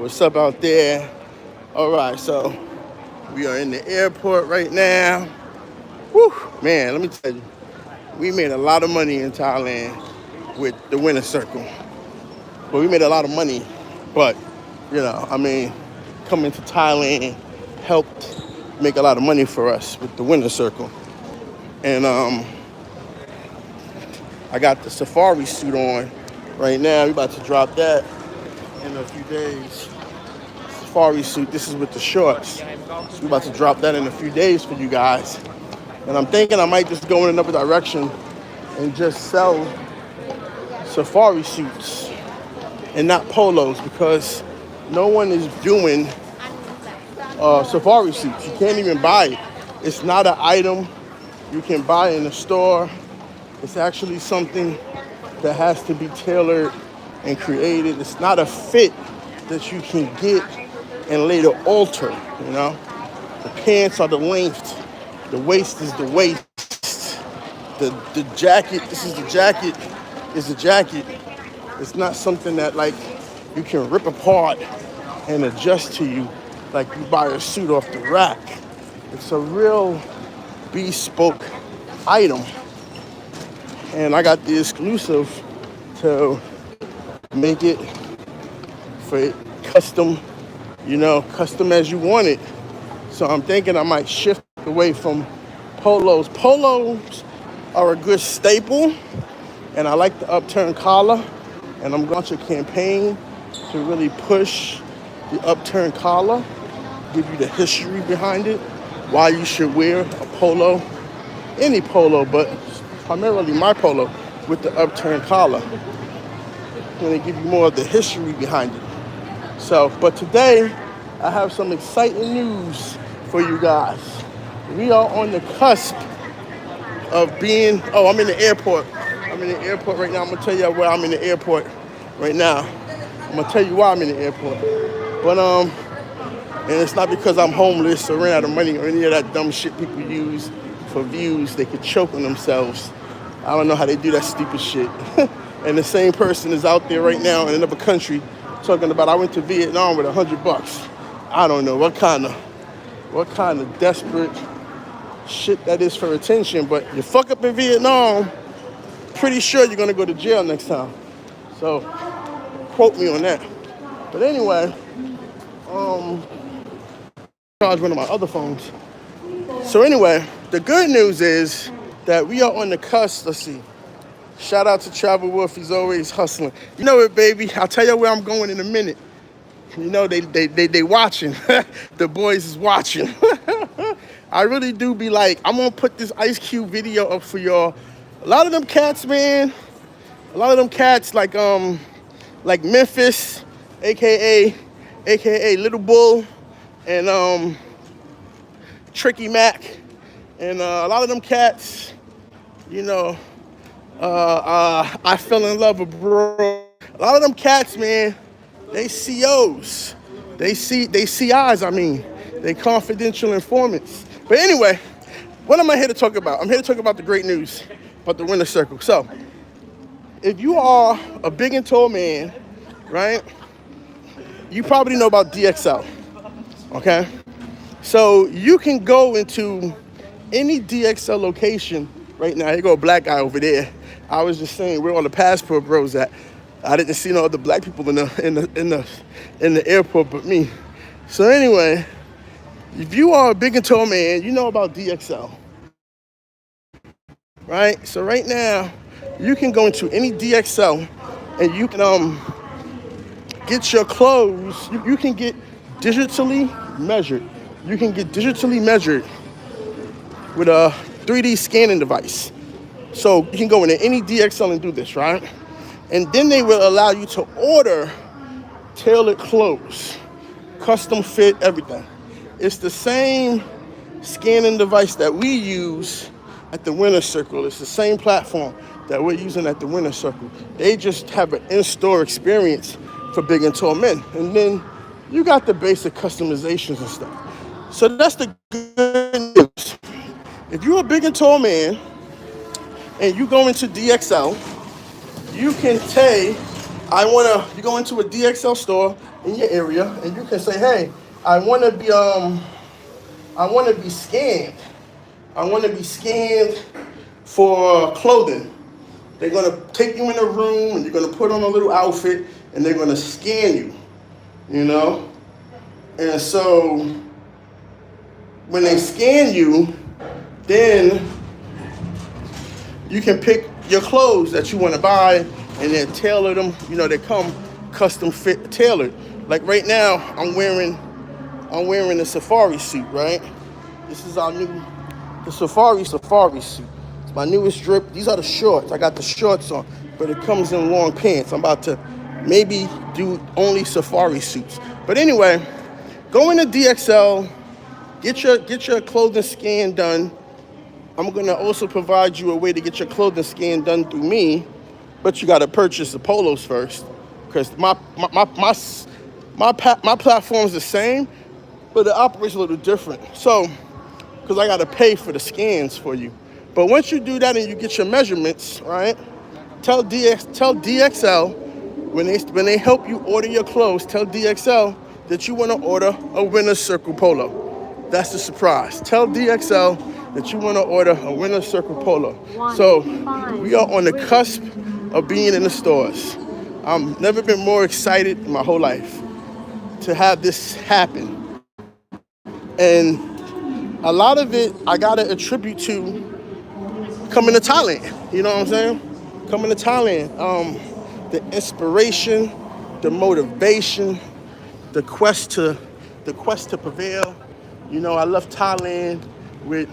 What's up out there? All right, so we are in the airport right now. Whew, man, let me tell you, we made a lot of money in Thailand with the winner circle. Well, we made a lot of money, but coming to Thailand helped make a lot of money for us with the winner circle. And I got the safari suit on right now. We about to drop that in a few days. Safari suit. This is with the shorts. So we're about to drop that in a few days for you guys. And I'm thinking I might just go in another direction and just sell safari suits and not polos because no one is doing safari suits. You can't even buy it. It's not an item you can buy in the store. It's actually something that has to be tailored and created. It's not a fit that you can get and later alter, you know? The pants are the length, the waist is the waist, the jacket, this is the jacket, is the jacket. It's not something that like you can rip apart and adjust to you like you buy a suit off the rack. It's a real bespoke item. And I got the exclusive to make it for custom, custom as you want it. So I'm thinking I might shift away from polos. Polos are a good staple, and I like the upturned collar. And I'm going to campaign to really push the upturned collar, give you the history behind it, why you should wear a polo, any polo, but primarily my polo with the upturned collar. I'm going to give you more of the history behind it. So, but today I have some exciting news for you guys. We are on the cusp of being, I'm in the airport. I'm in the airport right now. I'm gonna tell you where I'm in the airport right now. I'm gonna tell you why I'm in the airport. But, and it's not because I'm homeless or ran out of money or any of that dumb shit people use for views. They could choke on themselves. I don't know how they do that stupid shit. And the same person is out there right now in another country talking about I went to Vietnam with $100. I don't know what kind of desperate shit that is for attention, but you fuck up in Vietnam, pretty sure you're gonna go to jail next time. So quote me on that. But anyway, charge one of my other phones. So anyway, the good news is that we are on the cusp. Let's see. Shout out to Travel Wilf. He's always hustling. You know it, baby. I'll tell you where I'm going in a minute. You know they watching. The boys is watching. I really do be like, I'm gonna put this Ice Cube video up for y'all. A lot of them cats, man. A lot of them cats like Memphis, aka Little Bull, and Tricky Mac, and a lot of them cats, I fell in love with bro. A lot of them cats, man, they COs. They CIs, They confidential informants. But anyway, what am I here to talk about? I'm here to talk about the great news about the winner circle. So, if you are a big and tall man, right, you probably know about DXL, okay? So you can go into any DXL location right now. Here go a black guy over there. I was just saying where all the passport bros at. I didn't see no other black people in the airport but me. So anyway, if you are a big and tall man, you know about DXL, right? So right now, you can go into any DXL and you can get your clothes. You can get digitally measured. You can get digitally measured with a 3D scanning device. So you can go into any DXL and do this, right? And then they will allow you to order tailored clothes, custom fit, everything. It's the same scanning device that we use at the Winner Circle. It's the same platform that we're using at the Winner Circle. They just have an in-store experience for big and tall men. And then you got the basic customizations and stuff. So that's the good news. If you're a big and tall man and you go into DXL, you can say, you go into a DXL store in your area, and you can say, hey, I want to be scanned. I want to be scanned for clothing. They're gonna take you in a room and you're gonna put on a little outfit and they're gonna scan you, you know? And so when they scan you, then you can pick your clothes that you want to buy and then tailor them. You know, they come custom fit tailored. Like right now, I'm wearing a safari suit, right? This is the safari suit. It's my newest drip. These are the shorts. I got the shorts on, but it comes in long pants. I'm about to maybe do only safari suits. But anyway, go into DXL, get your clothing scan done. I'm gonna also provide you a way to get your clothing scan done through me, but you gotta purchase the polos first, because my platform is the same, but it operates a little different. So, because I gotta pay for the scans for you. But once you do that and you get your measurements, right? Tell DXL when they help you order your clothes. Tell DXL that you want to order a Winner's Circle polo. That's the surprise. Tell DXL that you want to order a Winner's Circle polo. So we are on the cusp of being in the stores. I've never been more excited in my whole life to have this happen. And a lot of it I gotta attribute to coming to Thailand. You know what I'm saying? Coming to Thailand. The inspiration, the motivation, the quest to prevail. You know, I left Thailand with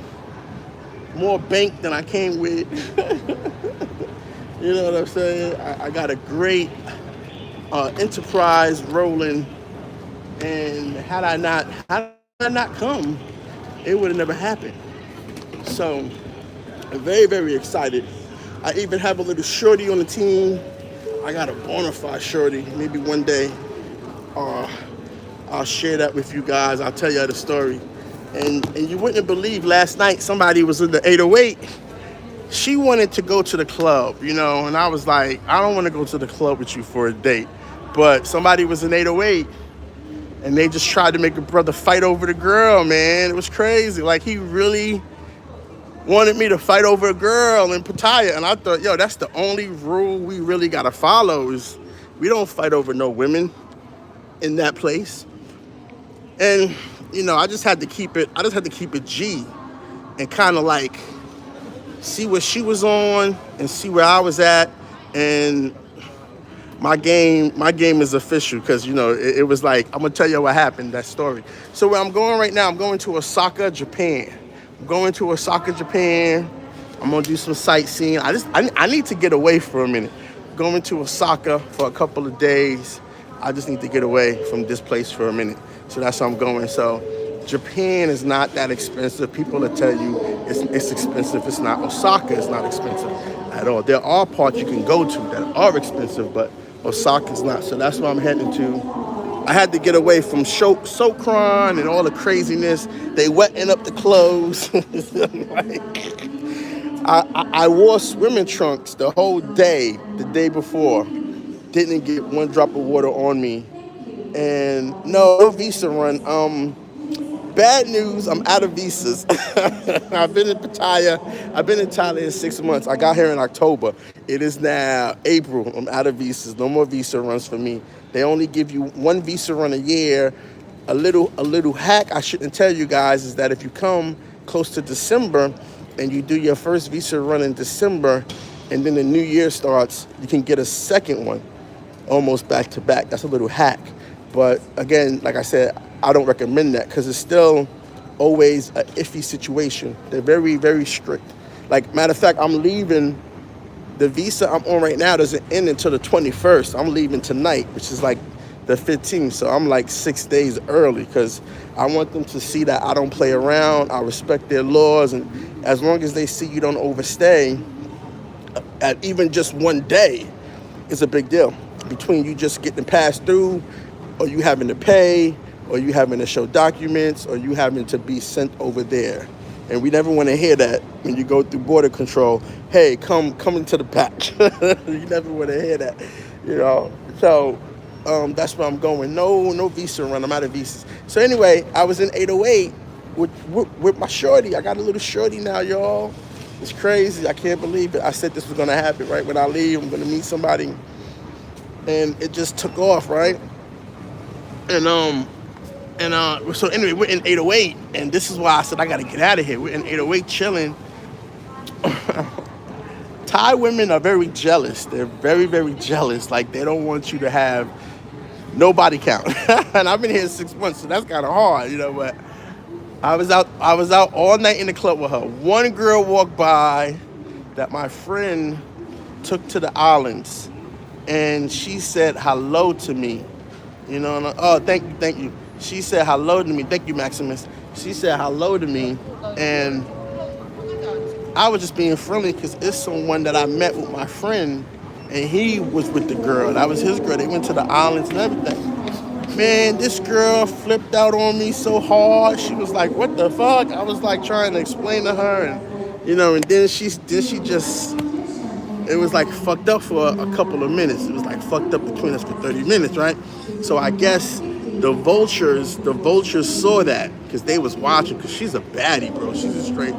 more bank than I came with. You know what I'm saying? I got a great enterprise rolling, and had I not come, it would have never happened. So I'm very, very excited. I even have a little shorty on the team. I got a bona fide shorty. Maybe one day I'll share that with you guys. I'll tell you the story. And you wouldn't believe, last night somebody was in the 808. She wanted to go to the club, you know, and I was like, I don't want to go to the club with you for a date. But somebody was in 808 and they just tried to make a brother fight over the girl, man. It was crazy. Like, he really wanted me to fight over a girl in Pattaya. And I thought, yo, that's the only rule we really got to follow, is we don't fight over no women in that place. And, you know, I just had to keep it G and kind of like see what she was on and see where I was at. And my game is official, because, you know, it was like, I'm going to tell you what happened, that story. So where I'm going right now, I'm going to Osaka, Japan. I'm going to Osaka, Japan. I'm going to do some sightseeing. I need to get away for a minute. Going to Osaka for a couple of days. I just need to get away from this place for a minute. So that's how I'm going. So Japan is not that expensive. People will tell you it's expensive. It's not. Osaka is not expensive at all. There are parts you can go to that are expensive, but Osaka's not. So that's where I'm heading to. I had to get away from Sokran and all the craziness. They wetting up the clothes. I wore swimming trunks the whole day, the day before. Didn't get one drop of water on me. And no visa run. Bad news, I'm out of visas. I've been in Pattaya. I've been in Thailand 6 months. I got here in October. It is now April. I'm out of visas. No more visa runs for me. They only give you one visa run a year. A little hack I shouldn't tell you guys is that if you come close to December and you do your first visa run in December and then the new year starts, you can get a second one almost back to back. That's a little hack. But again, like I said, I don't recommend that, because it's still always an iffy situation. They're very, very strict. Like, matter of fact, I'm leaving. The visa I'm on right now doesn't end until the 21st. I'm leaving tonight, which is like the 15th. So I'm like 6 days early, because I want them to see that I don't play around. I respect their laws. And as long as they see you don't overstay at even just one day, it's a big deal. Between you just getting passed through, or you having to pay, or you having to show documents, or you having to be sent over there. And we never want to hear that when you go through border control. Hey, come into the patch. You never want to hear that, you know. So That's where I'm going. No visa run. I'm out of visas. So anyway, I was in 808 with my shorty. I got a little shorty now, y'all. It's crazy. I can't believe it. I said this was gonna happen, right? When I leave, I'm gonna meet somebody, and it just took off, right? And so anyway, we're in 808, and this is why I said I gotta get out of here. We're in 808 chilling. Thai women are very jealous. They're very jealous. Like they don't want you to have no body count. And I've been here 6 months, so that's kind of hard, But I was out all night in the club with her. One girl walked by that my friend took to the islands, and she said hello to me. Oh, thank you. She said hello to me. Thank you, Maximus. She said hello to me, and I was just being friendly because it's someone that I met with my friend, and he was with the girl. That was his girl. They went to the islands and everything. Man, this girl flipped out on me so hard. She was like, "What the fuck?" I was like trying to explain to her, and then she just, it was like fucked up for a couple of minutes. It was like fucked up between us for 30 minutes, right? So I guess the vultures saw that because they was watching. Because she's a baddie, bro. She's a straight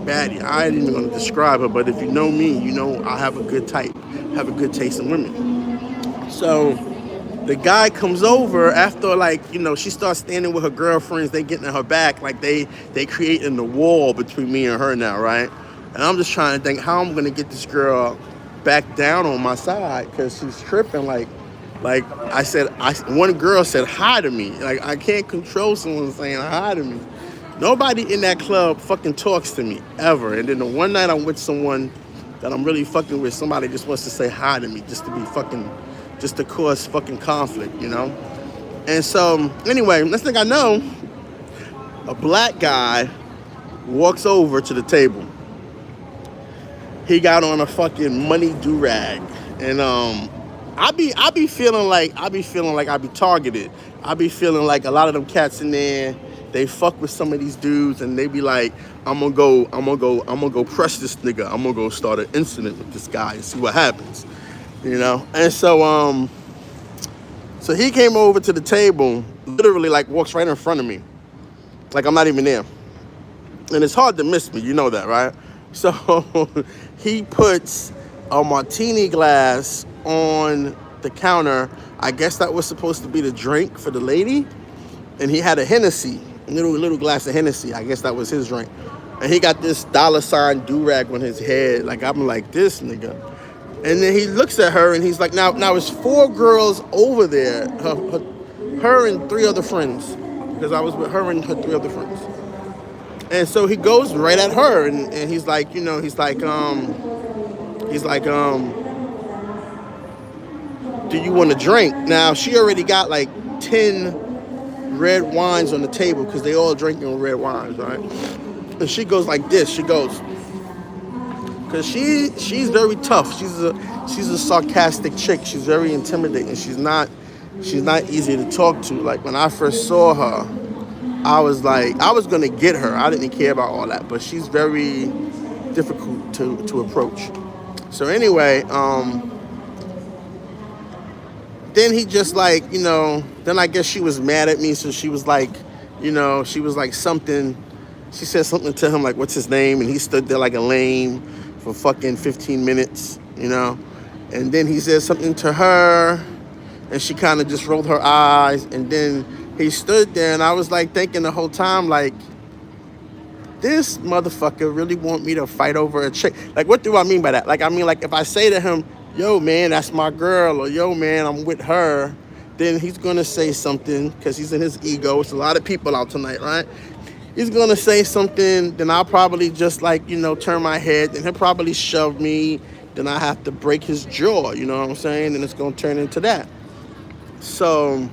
baddie. I ain't even gonna describe her, but if you know me, you know I have a good type, have a good taste in women. So the guy comes over after, like, she starts standing with her girlfriends. They getting in her back, like they creating the wall between me and her now, right? And I'm just trying to think how I'm gonna get this girl back down on my side because she's tripping. Like I said, one girl said hi to me. Like I can't control someone saying hi to me. Nobody in that club fucking talks to me ever. And then the one night I'm with someone that I'm really fucking with, somebody just wants to say hi to me just to cause fucking conflict, And so anyway, next thing I know, a black guy walks over to the table. He got on a fucking money do-rag, and I be feeling like I be targeted. I be feeling like a lot of them cats in there, they fuck with some of these dudes, and they be like, I'm gonna go press this nigga. I'm gonna go start an incident with this guy and see what happens, And so so he came over to the table, literally like walks right in front of me, like I'm not even there, and it's hard to miss me. You know that, right? So he puts a martini glass on the counter. I guess that was supposed to be the drink for the lady. And he had a Hennessy, a little glass of Hennessy. I guess that was his drink. And he got this $ do-rag on his head. Like, I'm like, this nigga. And then he looks at her and he's like, now it's 4 girls over there. Her and 3 other friends. Because I was with her and her 3 other friends. And so he goes right at her, and he's like, do you want a drink? Now, she already got like 10 red wines on the table because they all drinking red wines, right? And she goes like this. She goes, because she's very tough. She's a sarcastic chick. She's very intimidating. She's not easy to talk to. Like when I first saw her, I was like, I was gonna get her. I didn't care about all that, but she's very difficult to approach. So anyway, then he just like, then I guess she was mad at me. So she was like, something. She said something to him like, what's his name? And he stood there like a lame for fucking 15 minutes, And then he said something to her, and she kind of just rolled her eyes, and then he stood there, and I was like thinking the whole time, like, this motherfucker really want me to fight over a chick. Like, what do I mean by that? Like, I mean, like, if I say to him, yo, man, that's my girl, or yo, man, I'm with her, then he's going to say something, because he's in his ego. It's a lot of people out tonight, right? He's going to say something, then I'll probably just, like, turn my head, and he'll probably shove me, then I have to break his jaw, you know what I'm saying? And it's going to turn into that. So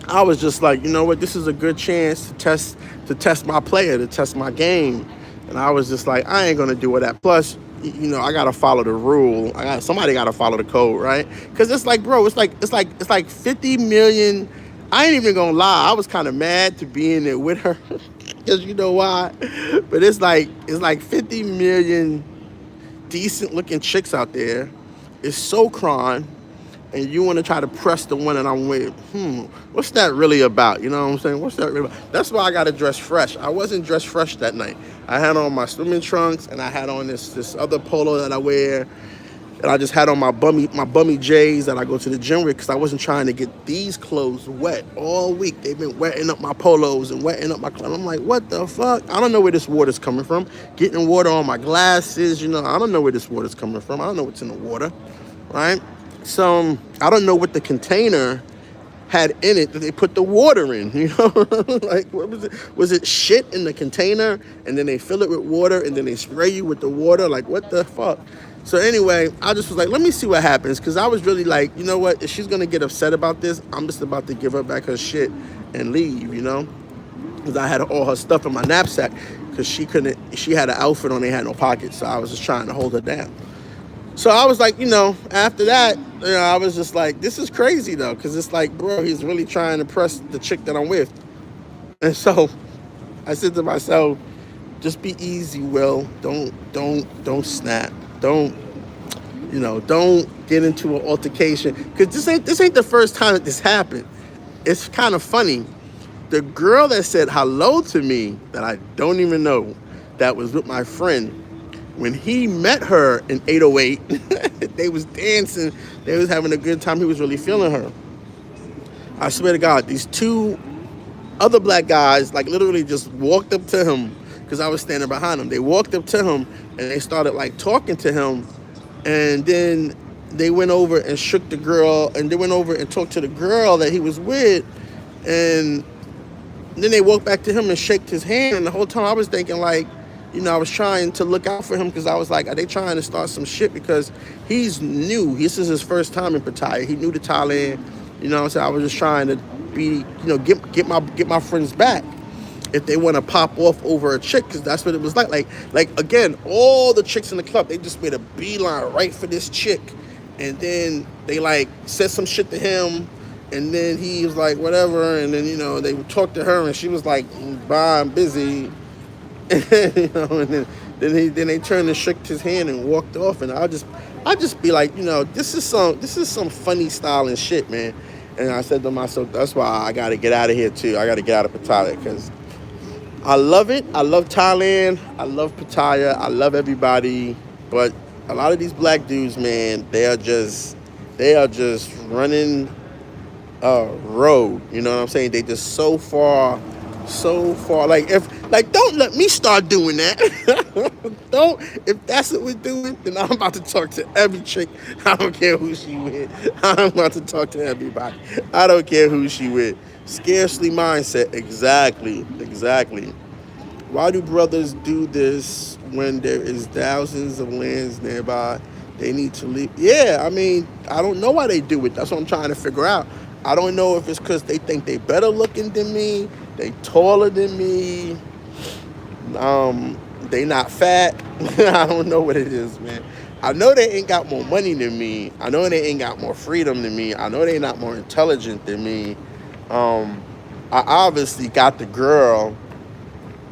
I was just like, you know what, this is a good chance to test my player, to test my game. And I was just like, I ain't gonna do all that. Plus, I gotta follow the rule. Somebody gotta follow the code, right? Because it's like, bro, it's like 50 million. I ain't even gonna lie, I was kind of mad to be in there with her. Because you know why? But it's like 50 million decent looking chicks out there. It's so crime. and you want to try to press the one that I'm with. What's that really about? You know what I'm saying? What's that really about? That's why I got to dress fresh. I wasn't dressed fresh that night. I had on my swimming trunks, and I had on this other polo that I wear, and I just had on my bummy J's that I go to the gym with because I wasn't trying to get these clothes wet all week. They've been wetting up my polos and wetting up my clothes. I'm like, what the fuck? I don't know where this water's coming from. Getting water on my glasses, I don't know where this water's coming from. I don't know what's in the water, right? So I don't know what the container had in it that they put the water in, like what was it? Was it shit in the container and then they fill it with water and then they spray you with the water? Like what the fuck? So anyway, I just was like, let me see what happens, because I was really like, you know what? If she's gonna get upset about this, I'm just about to give her back her shit and leave, because I had all her stuff in my knapsack because she had an outfit on, they had no pockets, so I was just trying to hold her down. So I was like, after that, I was just like, this is crazy though, because it's like, bro, he's really trying to press the chick that I'm with. And so I said to myself, just be easy, Will. Don't snap. Don't get into an altercation, because this ain't the first time that this happened. It's kind of funny. The girl that said hello to me that I don't even know, that was with my friend, when he met her in 808, they was dancing, they was having a good time, he was really feeling her. I swear to God, these two other black guys, like literally just walked up to him, because I was standing behind him. They walked up to him and they started like talking to him, and then they went over and shook the girl, and they went over and talked to the girl that he was with, and then they walked back to him and shook his hand. And the whole time I was thinking like, I was trying to look out for him, because I was like, are they trying to start some shit? Because he's new. This is his first time in Pattaya. He new to Thailand. So I was just trying to be, get my friends back if they want to pop off over a chick, because that's what it was like. Like again, all the chicks in the club, they just made a beeline right for this chick, and then they like said some shit to him, and then he was like whatever, and then they would talk to her, and she was like, bye, I'm busy. And then they turned and shook his hand and walked off, and I just be like, this is some funny style and shit, man. And I said to myself, that's why I got to get out of here too. I got to get out of Pattaya, because I love it. I love Thailand. I love Pattaya. I love everybody, but a lot of these black dudes, man, they are just running a road. You know what I'm saying? They just so far. Like don't let me start doing that. Don't. If that's what we're doing, then I'm about to talk to every chick. I don't care who she with. I'm about to talk to everybody. I don't care who she with. Scarcely mindset. Exactly. Why do brothers do this when there is thousands of lands nearby? They need to leave. Yeah, I mean, I don't know why they do it. That's what I'm trying to figure out. I don't know if it's because they think they better looking than me, they taller than me, they not fat. I don't know what it is, man. I know they ain't got more money than me. I know they ain't got more freedom than me. I know they not more intelligent than me. I obviously got the girl,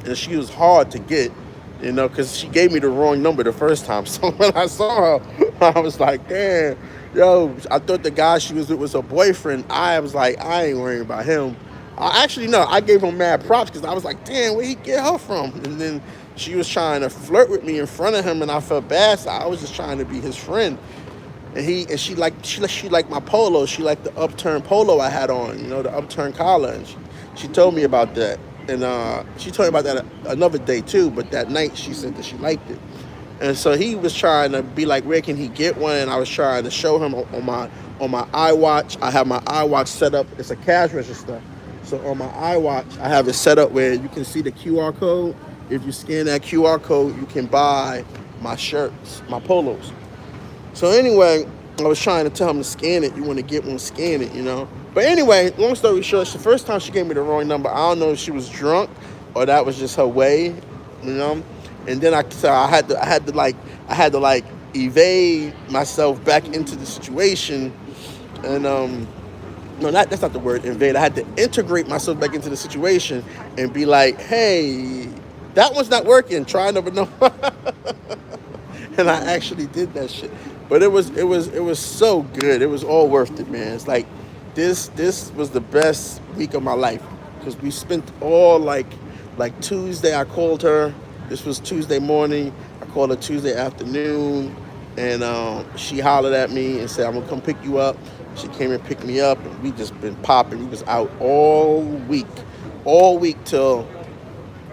and she was hard to get, because she gave me the wrong number the first time. So when I saw her, I was like, damn, yo, I thought the guy she was with was her boyfriend. I was like, I ain't worrying about him. Actually, no, I gave him mad props, because I was like, damn, where he get her from? And then she was trying to flirt with me in front of him, and I felt bad, so I was just trying to be his friend. And she liked my polo. She liked the upturned polo I had on, the upturned collar. And she told me about that. And she told me about that another day too, but that night she said that she liked it. And so he was trying to be like, where can he get one? And I was trying to show him on my iWatch. I have my iWatch set up. It's a cash register. So on my iWatch, I have it set up where you can see the QR code. If you scan that QR code, you can buy my shirts, my polos. So anyway, I was trying to tell him to scan it. You want to get one, scan it, But anyway, long story short, the first time she gave me the wrong number. I don't know if she was drunk or that was just her way, And then I had to evade myself back into the situation, and no, that's not the word, invade. I had to integrate myself back into the situation and be like, hey, that one's not working. Try number no. And I actually did that shit. But it was so good. It was all worth it, man. It's like this was the best week of my life because we spent all like Tuesday. I called her. This was Tuesday morning. I called her Tuesday afternoon, and she hollered at me and said, "I'm gonna come pick you up." She came and picked me up, and we just been popping. We was out all week till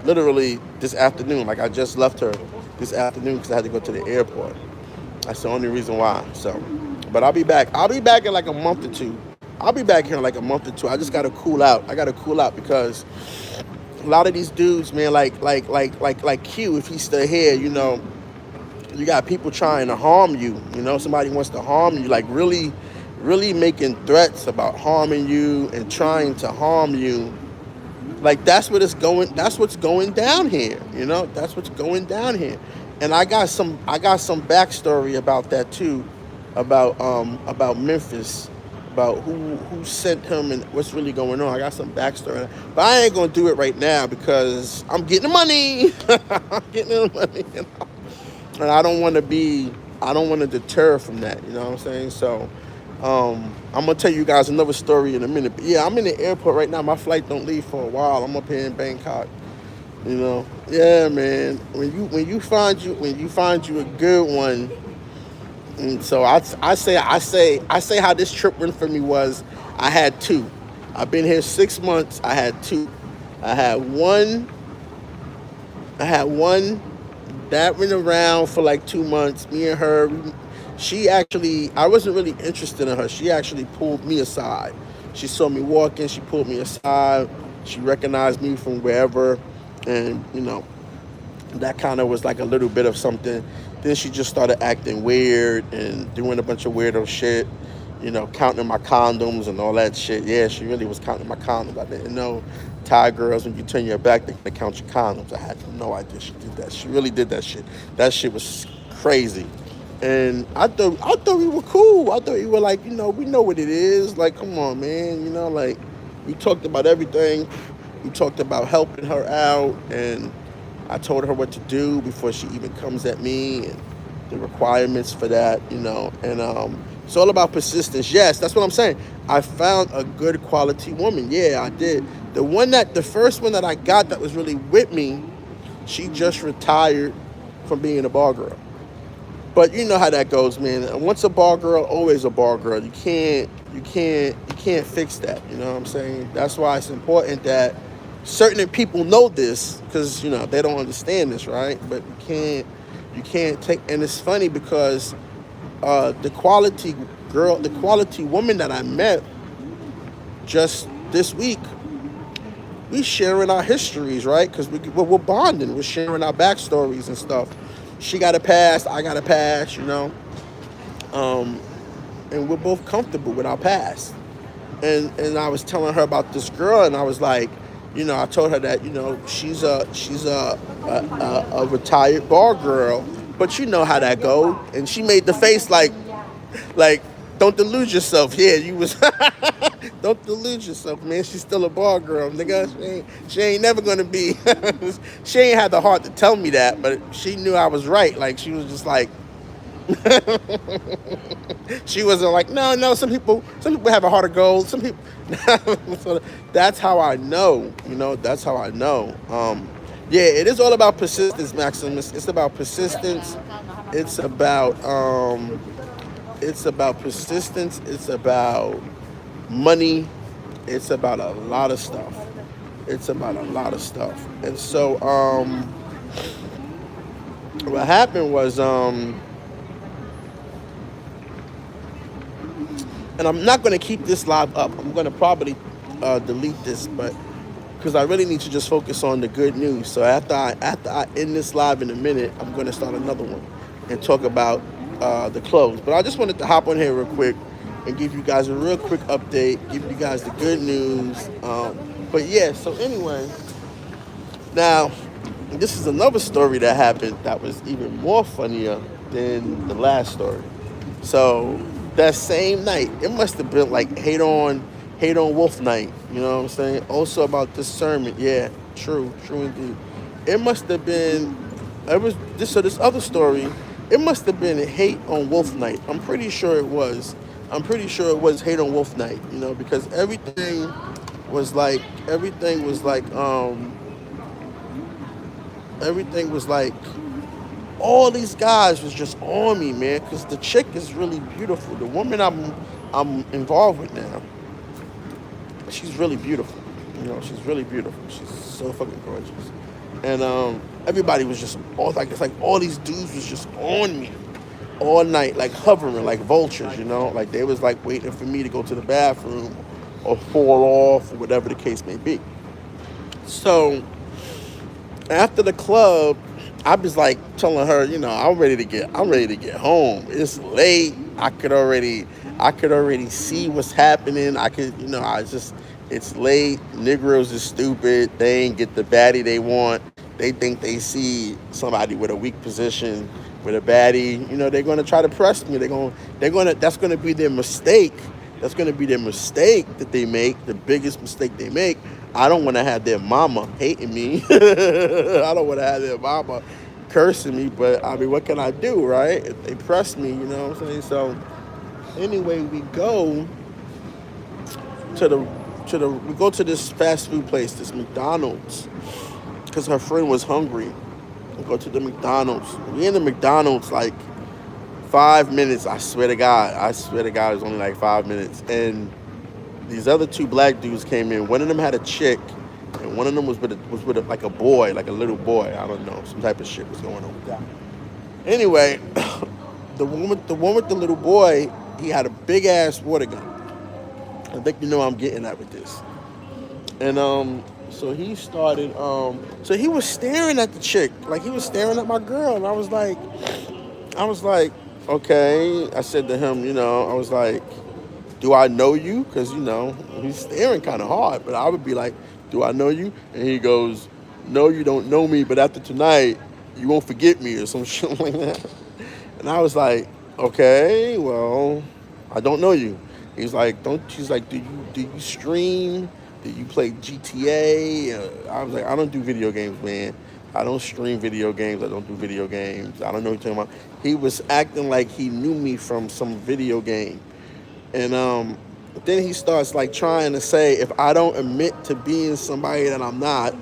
literally this afternoon. Like I just left her this afternoon because I had to go to the airport. That's the only reason why. So, but I'll be back. I'll be back in like a month or two. I'll be back here in like a month or two. I just gotta cool out. I gotta cool out because a lot of these dudes, man, like Q, if he's still here, you got people trying to harm you. Somebody wants to harm you, like really making threats about harming you and trying to harm you. Like that's what's going down here. That's what's going down here. And I got some backstory about that too, about Memphis, about who sent him and what's really going on. I got some backstory. But I ain't gonna do it right now because I'm getting the money. I'm getting the money. And I don't want to deter from that, you know what I'm saying? So I'm gonna tell you guys another story in a minute. But yeah, I'm in the airport right now. My flight don't leave for a while. I'm up here in Bangkok. Yeah, man. When you find you a good one, and so I say how this trip went for me was I had two. I've been here 6 months. I had two. I had one. I had one that went around for like 2 months. Me and her, she actually, I wasn't really interested in her. She actually pulled me aside. She saw me walking. She pulled me aside. She recognized me from wherever, and that kind of was like a little bit of something. Then she just started acting weird and doing a bunch of weirdo shit, counting my condoms and all that shit. Yeah, she really was counting my condoms. I didn't know Thai girls, when you turn your back, they can count your condoms. I had no idea she did that. She really did that shit. That shit was crazy. And I thought we were cool. I thought we were like, we know what it is. Like, come on, man. Like we talked about everything. We talked about helping her out, and I told her what to do before she even comes at me and the requirements for that, And it's all about persistence. Yes, that's what I'm saying. I found a good quality woman. Yeah, I did. The first one that I got that was really with me, she just retired from being a bar girl. But you know how that goes, man. Once a bar girl, always a bar girl. You can't fix that. You know what I'm saying? That's why it's important that certain people know this, because they don't understand this, right? But you can't take. And it's funny because the quality woman that I met just this week, we sharing our histories, right? Because we're bonding, we're sharing our backstories and stuff. She got a past, I got a past, um, and we're both comfortable with our past. And I was telling her about this girl, and I was like, I told her that she's a retired bar girl, but you know how that go. And she made the face like don't delude yourself. Yeah, you was don't delude yourself, man. She's still a bar girl, nigga. She ain't never gonna be. She ain't had the heart to tell me that, but she knew I was right. Like she was just like. She wasn't like, no. Some people have a heart of gold. Some people. So that's how I know. That's how I know. Yeah, it is all about persistence, Maximus. It's about persistence. It's about persistence. It's about money. It's about a lot of stuff. And so what happened was and I'm not going to keep this live up. I'm going to probably delete this, but because I really need to just focus on the good news. So after I end this live in a minute, I'm going to start another one and talk about the clothes. But I just wanted to hop on here real quick and give you guys a real quick update, give you guys the good news. But yeah, so anyway, now this is another story that happened that was even more funnier than the last story. So that same night, it must have been like hate on Wolf night. You know what I'm saying? Also about discernment. Yeah, true indeed. It must have been. It was this. So this other story It must have been Hate on Wolf Night. I'm pretty sure it was. I'm pretty sure it was Hate on Wolf Night. Because was like everything was like everything was like all these guys was just on me, man. Because the chick is really beautiful. The woman I'm involved with now, she's really beautiful. She's really beautiful. She's so fucking gorgeous. And everybody was just all like it's like all these dudes was just on me all night, like hovering like vultures. Like they was like waiting for me to go to the bathroom or fall off or whatever the case may be. So after the club, I was like telling her, I'm ready to get home. It's late. I could already see what's happening. It's late. Negroes is stupid. They ain't get the baddie they want. They think they see somebody with a weak position, with a baddie. They're gonna try to press me. That's gonna be their mistake. That's gonna be their mistake that they make, the biggest mistake they make. I don't want to have their mama hating me. I don't want to have their mama cursing me, but I mean, what can I do, right? If they press me, you know what I'm saying? So anyway, we go to this fast food place, this McDonald's, because her friend was hungry. We go to the McDonald's. We in the McDonald's like 5 minutes. I swear to God, it's only like 5 minutes. And these other two black dudes came in. One of them had a chick, and one of them was with like a boy, like a little boy. I don't know, some type of shit was going on with that. Anyway, the one with the little boy, he had a big ass water gun. I think I'm getting at with this. And so he started. So he was staring at the chick, like he was staring at my girl, and I was like, okay. I said to him, I was like, do I know you? Because, he's staring kind of hard. But I would be like, do I know you? And he goes, no, you don't know me. But after tonight, you won't forget me or some shit like that. And I was like, okay, well, I don't know you. She's like, do you stream? Do you play GTA? I was like, I don't do video games, man. I don't stream video games. I don't do video games. I don't know what you're talking about. He was acting like he knew me from some video game. And then he starts like trying to say if I don't admit to being somebody that I'm not,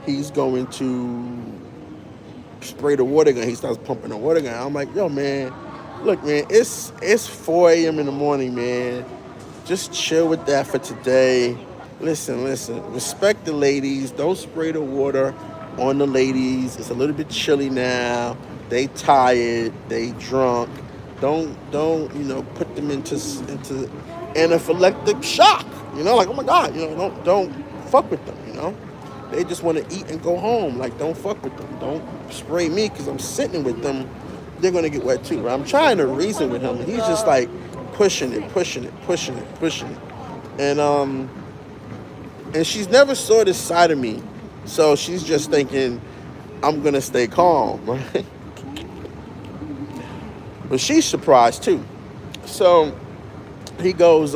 he's going to spray the water gun. He starts pumping the water gun. I'm like, yo, man, look, man, it's 4 a.m. in the morning, man. Just chill with that for today. Listen. Respect the ladies. Don't spray the water on the ladies. It's a little bit chilly now. They tired. They drunk. Don't put them into anaphylactic shock. Like, oh my God, don't fuck with them. They just want to eat and go home. Like, don't fuck with them. Don't spray me because I'm sitting with them. They're gonna get wet too. Right? I'm trying to reason with him, and he's just like pushing it. And she's never saw this side of me, so she's just thinking I'm gonna stay calm, right? But she's surprised too. So he goes,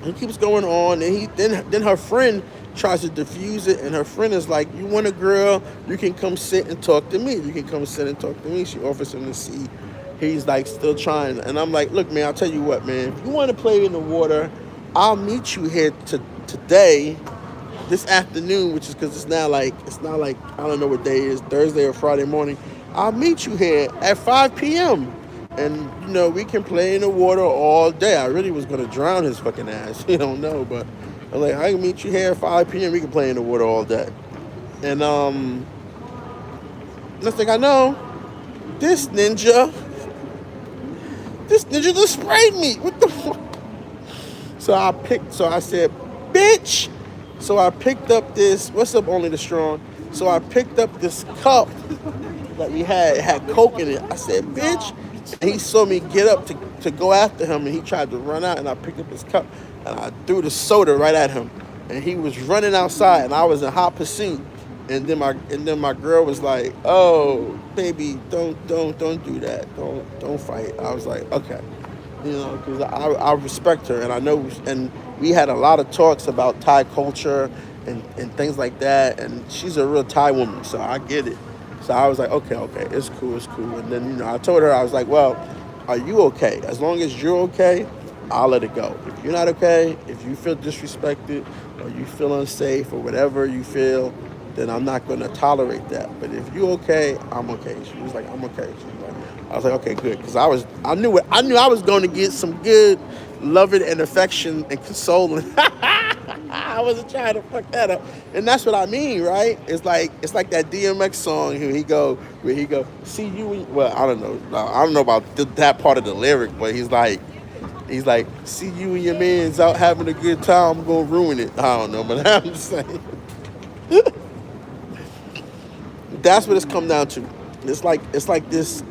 he keeps going on, and then her friend tries to diffuse it, and her friend is like, you want a girl, you can come sit and talk to me. She offers him to see. He's like still trying, and I'm like, look, man, I'll tell you what, man, if you want to play in the water, I'll meet you here today, this afternoon, which is because it's not like I don't know what day it is, Thursday or Friday morning. I'll meet you here at 5 p.m. And we can play in the water all day. I really was gonna drown his fucking ass. You don't know, but I'm like, I can meet you here at 5 p.m. We can play in the water all day. And next thing I know, this ninja just sprayed me. What the fuck? So I said, bitch. So I picked up this, what's up, Only the Strong? So I picked up this cup that we had. It had Coke in it. I said, bitch. And he saw me get up to go after him, and he tried to run out, and I picked up his cup, and I threw the soda right at him. And he was running outside, and I was in hot pursuit. And then my girl was like, oh, baby, don't do that. Don't fight. I was like, okay. Because I respect her, and I know, and we had a lot of talks about Thai culture and things like that, and she's a real Thai woman, so I get it. So I was like, okay, okay, it's cool, it's cool. And then, I told her, I was like, well, are you okay? As long as you're okay, I'll let it go. If you're not okay, if you feel disrespected or you feel unsafe or whatever you feel, then I'm not going to tolerate that. But if you're okay, I'm okay. She was like, I'm okay. She was like, I was like, okay, good, because I knew I was going to get some good loving and affection and consoling. I wasn't trying to fuck that up, and that's what I mean, right? It's like that DMX song where he go, see you. Well, I don't know, I don't know about that part of the lyric, but he's like, see you and your man's out having a good time. I'm gonna ruin it. I don't know, but I'm just saying that's what it's come down to. It's like this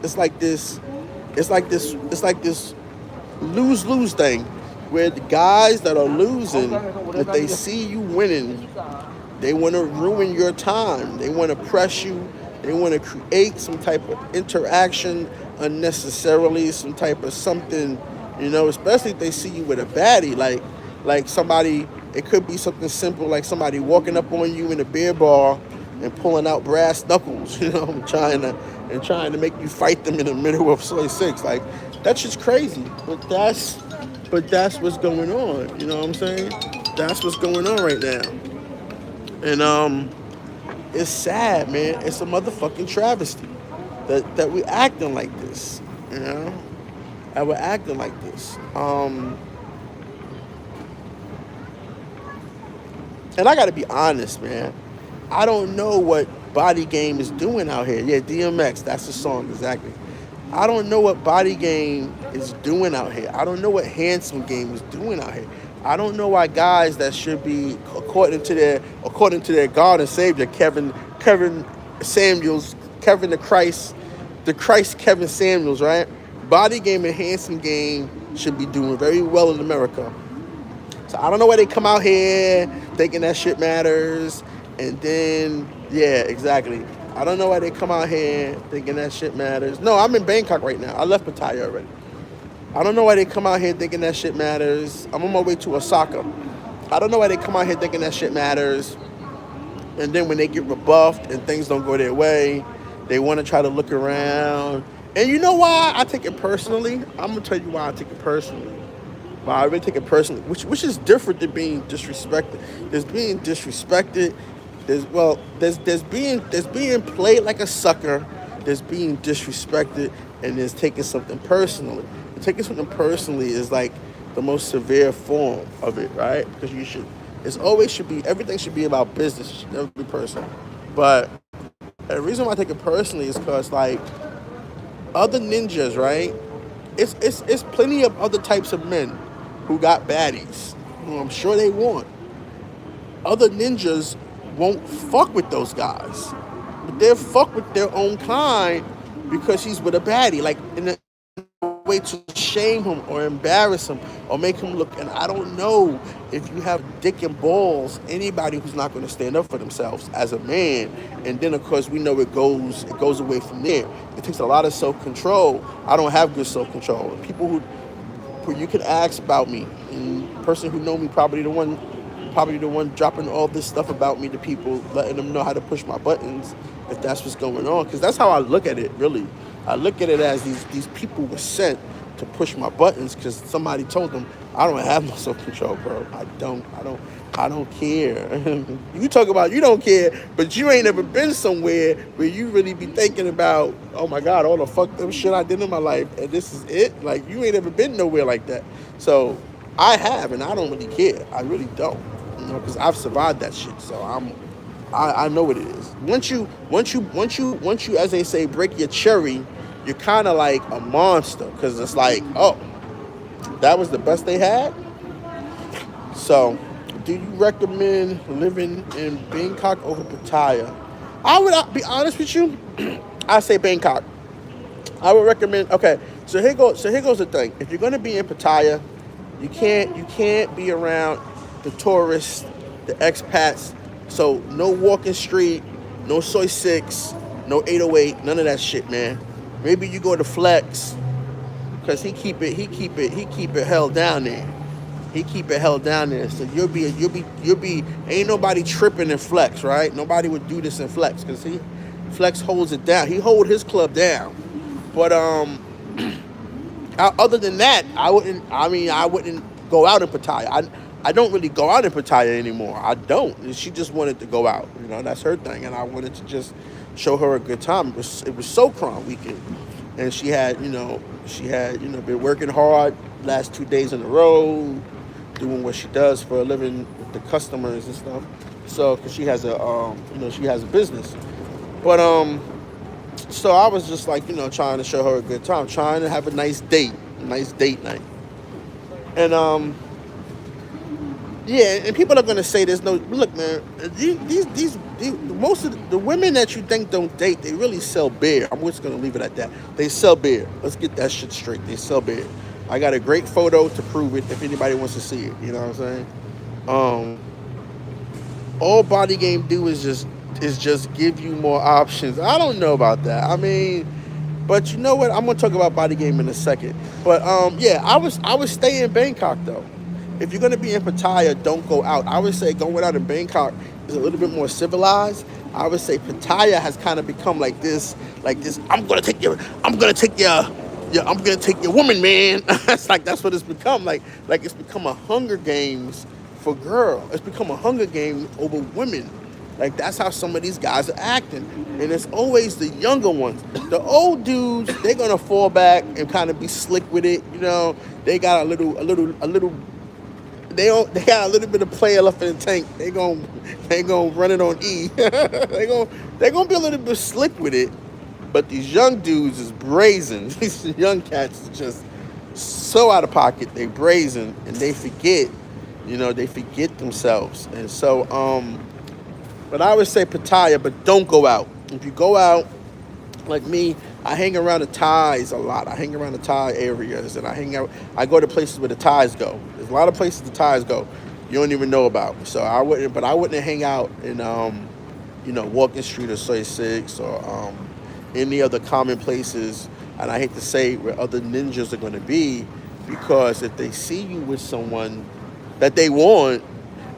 lose lose thing, where the guys that are losing, if they see you winning, they want to ruin your time. They want to press you. They want to create some type of interaction unnecessarily, some type of something, especially if they see you with a baddie, like somebody. It could be something simple like somebody walking up on you in a beer bar and pulling out brass knuckles, trying to make you fight them in the middle of soy six. Like that's just crazy. But that's what's going on. You know what I'm saying? That's what's going on right now. And it's sad, man. It's a motherfucking travesty that we acting like this. You know, that we're acting like this. And I gotta be honest, man. I don't know what Body Game is doing out here. Yeah, DMX, that's the song, exactly. I don't know what Body Game is doing out here. I don't know what Handsome Game is doing out here. I don't know why guys that should be according to their God and Savior, Kevin Samuels, the Christ Kevin Samuels, right? Body Game and Handsome Game should be doing very well in America. So I don't know why they come out here thinking that shit matters. And then, yeah, exactly. I don't know why they come out here thinking that shit matters. No, I'm in Bangkok right now. I left Pattaya already. I don't know why they come out here thinking that shit matters. I'm on my way to Osaka. I don't know why they come out here thinking that shit matters. And then when they get rebuffed and things don't go their way, they want to try to look around. And you know why I take it personally? I'm going to tell you why I take it personally. But I really take it personally, which is different than being disrespected. There's being disrespected. There's being played like a sucker. There's being disrespected, and there's taking something personally. And taking something personally is like the most severe form of it, right? Because everything should be about business. It should never be personal. But the reason why I take it personally is because like other ninjas, right? It's plenty of other types of men who got baddies, who I'm sure they want. Other ninjas won't fuck with those guys, but they'll fuck with their own kind because he's with a baddie, like in a way to shame him or embarrass him or make him look. And I don't know if you have dick and balls, anybody who's not going to stand up for themselves as a man. And then of course we know it goes away from there. It takes a lot of self-control. I don't have good self-control. People who you can ask about me, and the person who know me probably the one dropping all this stuff about me to people, letting them know how to push my buttons if that's what's going on. Because that's how I look at it, really. I look at it as these people were sent to push my buttons because somebody told them I don't have no self-control, bro. I don't care. You talk about you don't care, but you ain't ever been somewhere where you really be thinking about, oh my God, all the fucked up shit I did in my life, and this is it. Like you ain't ever been nowhere like that. So I have, and I don't really care. I really don't, because I've survived that shit. So I know what it is. Once you, as they say, break your cherry, you're kind of like a monster, because it's like, oh, that was the best they had. So, do you recommend living in Bangkok over Pattaya? I would be honest with you. I say Bangkok. I would recommend. Okay, so here goes the thing. If you're gonna be in Pattaya, you can't be around the tourists, the expats. So no walking street, no soy six, no 808, none of that shit, man. Maybe you go to Flex, because he keep it held down there. He keep it held down there. So you'll be ain't nobody tripping in Flex, right? Nobody would do this in Flex, because Flex holds it down. He hold his club down. But other than that, I wouldn't. I mean, I wouldn't go out in Pattaya. I don't really go out in Pattaya anymore. I don't. And she just wanted to go out. You know, that's her thing, and I wanted to just show her a good time. It was Sokran weekend, and she had been working hard last 2 days in a row, doing what she does for a living with the customers and stuff. So, cause she has a business, but so I was just like, trying to show her a good time, trying to have a nice date night. And yeah, and people are gonna say there's no look, man. Most of the women that you think don't date, they really sell beer. I'm just gonna leave it at that. They sell beer. Let's get that shit straight. They sell beer. I got a great photo to prove it if anybody wants to see it. You know what I'm saying? Um, all body game do is just give you more options. I don't know about that. I mean, but you know what? I'm gonna talk about body game in a second. But yeah, I would stay in Bangkok though. If you're gonna be in Pattaya, don't go out. I would say going out in Bangkok is a little bit more civilized. I would say Pattaya has kind of become like this. I'm gonna take your woman, man. That's what it's become. Like it's become a Hunger Games for girl. It's become a Hunger Game over women. Like that's how some of these guys are acting, and it's always the younger ones. The old dudes, they're gonna fall back and kind of be slick with it. They got a little. They got a little bit of player left in the tank. They gonna run it on E. They gonna be a little bit slick with it. But these young dudes is brazen. These young cats is just so out of pocket. They brazen and they forget. They forget themselves. And so but I would say Pattaya, but don't go out. If you go out, like me, I hang around the Thais a lot. I hang around the Thai areas, and I go to places where the Thais go. There's a lot of places the Thais go you don't even know about. So I wouldn't hang out in Walking Street or Soy Six or any other common places. And I hate to say where other ninjas are going to be, because if they see you with someone that they want,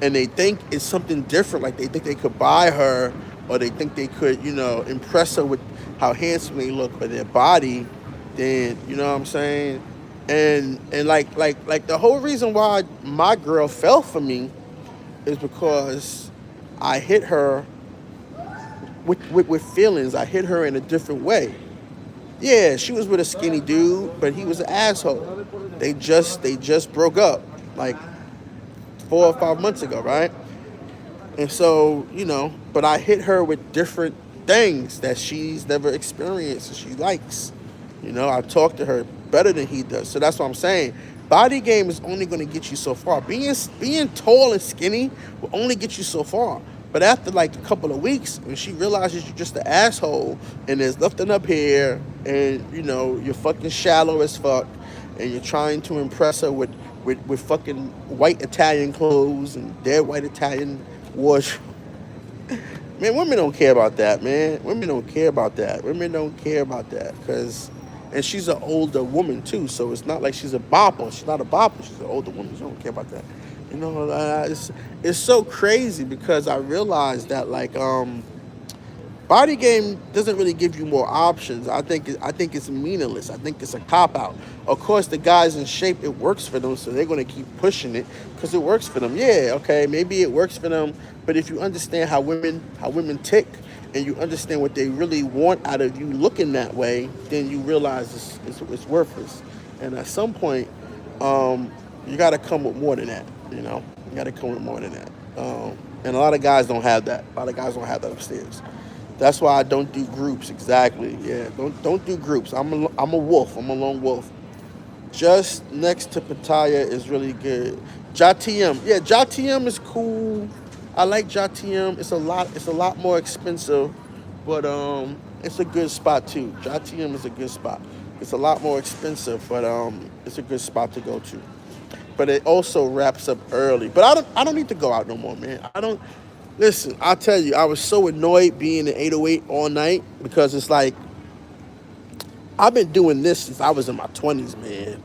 and they think it's something different, like they think they could buy her, or they think they could, impress her with how handsome they look or their body, then you know what I'm saying. And like the whole reason why my girl fell for me is because I hit her with feelings. I hit her in a different way. Yeah, she was with a skinny dude, but he was an asshole. They just broke up like 4 or 5 months ago, right? And so, but I hit her with different things that she's never experienced and she likes. I talk to her better than he does. So that's what I'm saying. Body game is only going to get you so far. Being tall and skinny will only get you so far. But after like a couple of weeks, when she realizes you're just an asshole and there's nothing up here, and you're fucking shallow as fuck, and you're trying to impress her with fucking white Italian clothes and dead white Italian wardrobe. Man, women don't care about that, man. Women don't care about that. Women don't care about that, and she's an older woman too, so it's not like she's a bopper. She's not a bopper. She's an older woman. She don't care about that. It's so crazy because I realized that body game doesn't really give you more options. I think it's meaningless. I think it's a cop out. Of course, the guys in shape, it works for them, so they're gonna keep pushing it because it works for them. Yeah, okay, maybe it works for them, but if you understand how women tick, and you understand what they really want out of you looking that way, then you realize it's worthless. And at some point, you got to come with more than that. You got to come with more than that. And a lot of guys don't have that. A lot of guys don't have that upstairs. That's why I don't do groups. Exactly. Yeah. Don't do groups. I'm a wolf. I'm a lone wolf. Just next to Pattaya is really good. Jatiem. Yeah, Jatiem is cool. I like Jatiem. It's a lot more expensive, but it's a good spot too. Jatiem is a good spot. It's a lot more expensive, but it's a good spot to go to. But it also wraps up early. But I don't need to go out no more, man. I don't listen. I'll tell you, I was so annoyed being in 808 all night because it's like I've been doing this since I was in my 20s, man.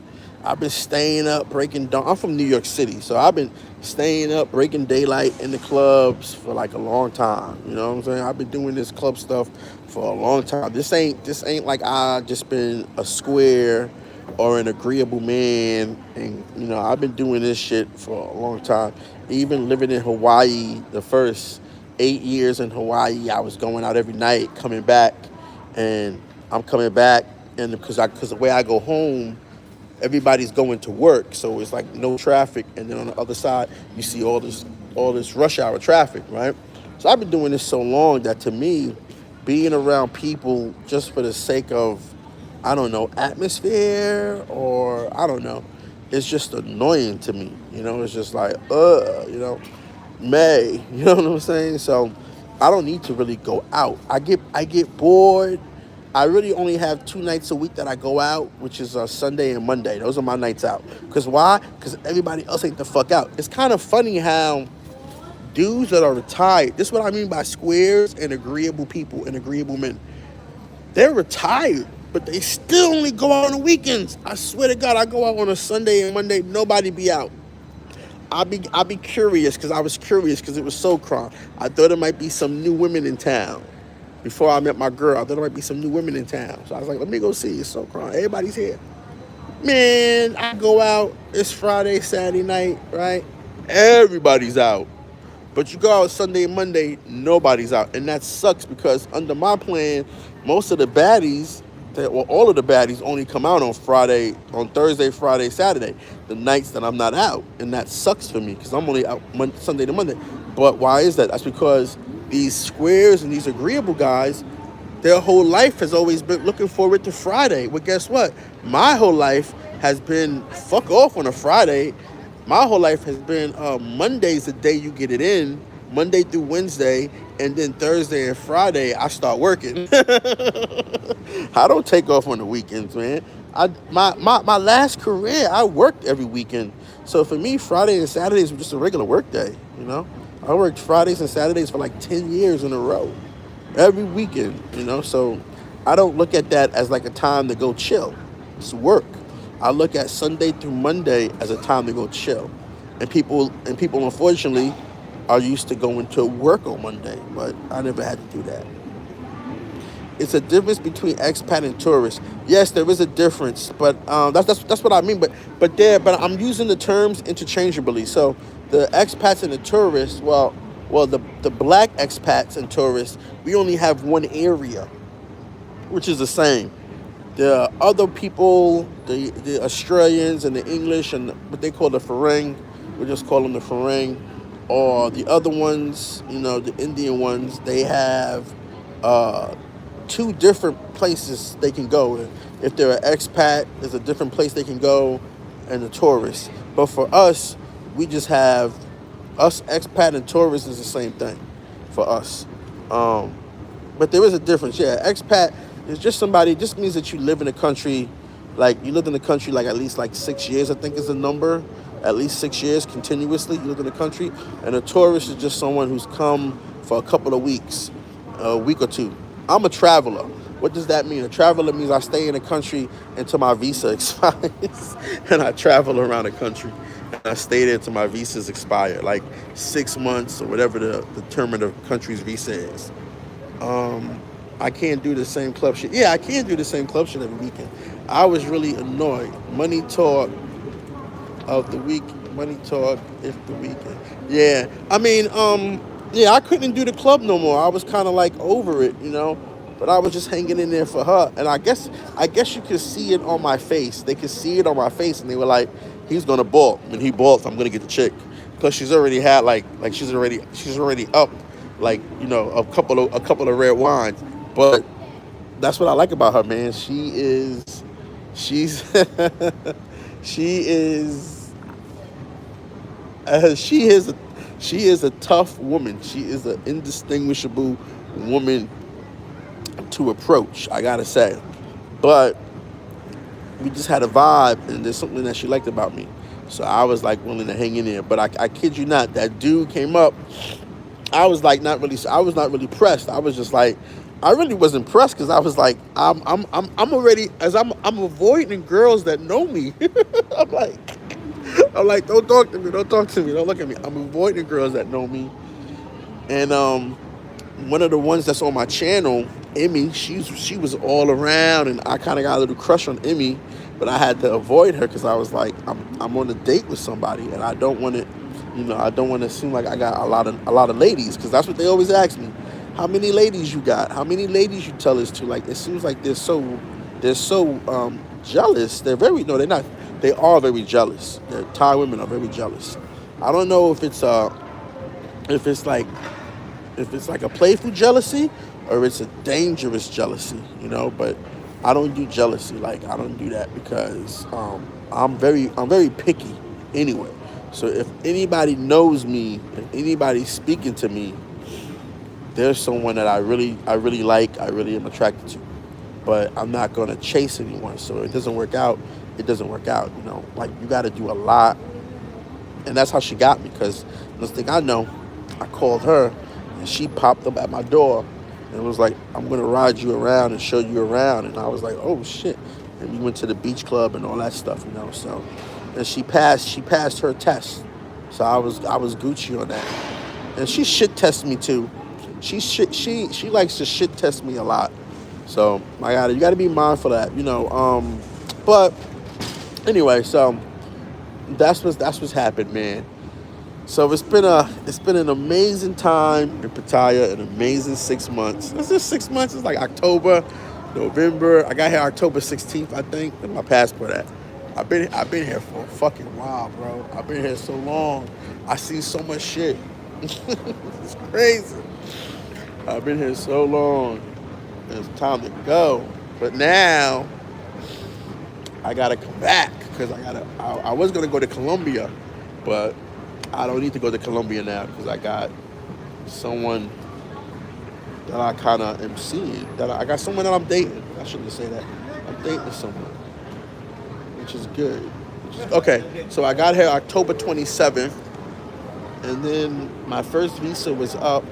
I've been staying up, breaking dawn. I'm from New York City, so I've been staying up, breaking daylight in the clubs for like a long time. You know what I'm saying? I've been doing this club stuff for a long time. This ain't like I just been a square or an agreeable man, and I've been doing this shit for a long time. Even living in Hawaii, the first 8 years in Hawaii, I was going out every night, coming back, and I'm coming back, and because the way I go home, everybody's going to work, so it's like no traffic, and then on the other side you see all this rush hour traffic, right? So I've been doing this so long that, to me, being around people just for the sake of, I don't know, atmosphere, or I don't know, it's just annoying to me. It's just like, May, you know what I'm saying? So I don't need to really go out. I get bored. I really only have 2 nights a week that I go out, which is Sunday and Monday. Those are my nights out. Because why? Because everybody else ain't the fuck out. It's kind of funny how dudes that are retired, this is what I mean by squares and agreeable people and agreeable men. They're retired, but they still only go out on the weekends. I swear to God, I go out on a Sunday and Monday, nobody be out. I'll be curious, because I was curious because it was so crime. I thought there might be some new women in town. Before I met my girl, I thought there might be some new women in town. So I was like, let me go see. It's so crime. Everybody's here. Man, I go out. It's Friday, Saturday night, right? Everybody's out. But you go out Sunday and Monday, nobody's out. And that sucks, because under my plan, most of the baddies, all of the baddies only come out on Thursday, Friday, Saturday, the nights that I'm not out. And that sucks for me, because I'm only out Sunday to Monday. But why is that? That's because these squares and these agreeable guys, their whole life has always been looking forward to Friday. Well, guess what? My whole life has been fuck off on a Friday. My whole life has been Monday's the day you get it in, Monday through Wednesday, and then Thursday and Friday I start working. I don't take off on the weekends, man. My last career, I worked every weekend. So for me, Friday and Saturdays were just a regular work day. I worked Fridays and Saturdays for like 10 years in a row, every weekend. So I don't look at that as like a time to go chill. It's work. I look at Sunday through Monday as a time to go chill. And people unfortunately are used to going to work on Monday, but I never had to do that. It's a difference between expat and tourist. Yes, there is a difference, but that's what I mean. But I'm using the terms interchangeably. So the expats and the tourists, the black expats and tourists, we only have one area, which is the same. The other people, the Australians and the English and what they call the Farang, we just call them the Farang, or the other ones, the Indian ones, they have two different places they can go. If they're an expat, there's a different place they can go, and the tourists. But for us, we just have us expat and tourists is the same thing for us. But there is a difference. Yeah, expat is just somebody. It just means that you live in a country, like you lived in the country like at least like 6 years, I think is the number. At least 6 years continuously you live in the country. And a tourist is just someone who's come for a couple of weeks, a week or two. I'm a traveler. What does that mean? A traveler means I stay in a country until my visa expires, and I travel around the country. And I stay there until my visas expire, like 6 months or whatever the term of the country's visa is. I can't do the same club shit. Yeah, I can't do the same club shit every weekend. I was really annoyed. Money talk of the week. Money talk if the weekend. Yeah, I mean, yeah, I couldn't do the club no more. I was kind of like over it. But I was just hanging in there for her, and I guess you could see it on my face. They could see it on my face, and they were like, "He's gonna balk. When he balks, I'm gonna get the chick," because she's already had like she's already up, like a couple of red wines. But that's what I like about her, man. She's she is a tough woman. She is an indistinguishable woman to approach, I gotta say. But we just had a vibe, and there's something that she liked about me. So I was like willing to hang in there. But I kid you not, that dude came up. I was not really pressed. I was just like, I really was impressed because I was like, I'm already as I'm avoiding girls that know me. I'm like, I'm like, don't talk to me, don't talk to me, don't look at me. I'm avoiding girls that know me, and one of the ones that's on my channel, Emmy, she was all around, and I kind of got a little crush on Emmy, but I had to avoid her because I was like, I'm on a date with somebody, and I don't want it, I don't want to seem like I got a lot of ladies, because that's what they always ask me, how many ladies you got, how many ladies you tell us to. Like, it seems like they're so jealous. They're very no, they're not. They are very jealous. Thai women are very jealous. I don't know if it's like a playful jealousy or it's a dangerous jealousy, but I don't do jealousy. Like, I don't do that because I'm very picky anyway. So if anybody knows me, if anybody's speaking to me, there's someone that I really like, I really am attracted to. But I'm not gonna chase anyone. So if it doesn't work out, it doesn't work out. Like, you got to do a lot, and that's how she got me. Because next thing I know, I called her, and she popped up at my door, and was like, "I'm gonna ride you around and show you around." And I was like, "Oh shit!" And we went to the beach club and all that stuff. So, and she passed her test, so I was Gucci on that. And she shit tests me too. She likes to shit test me a lot. So you gotta be mindful of that. But anyway, so that's what's happened, man. So it's been an amazing time in Pattaya, an amazing 6 months. Is this 6 months? It's like October, November. I got here October 16th, I think. Where's my passport at? I've been here for a fucking while, bro. I've been here so long. I see so much shit. It's crazy. I've been here so long. It's time to go. But now I gotta come back because I was gonna go to Colombia, but I don't need to go to Colombia now because I got someone that I kind of am seeing. I got someone that I'm dating. I shouldn't say that. I'm dating someone, which is good. Okay, so I got here October 27th, and then my first visa was up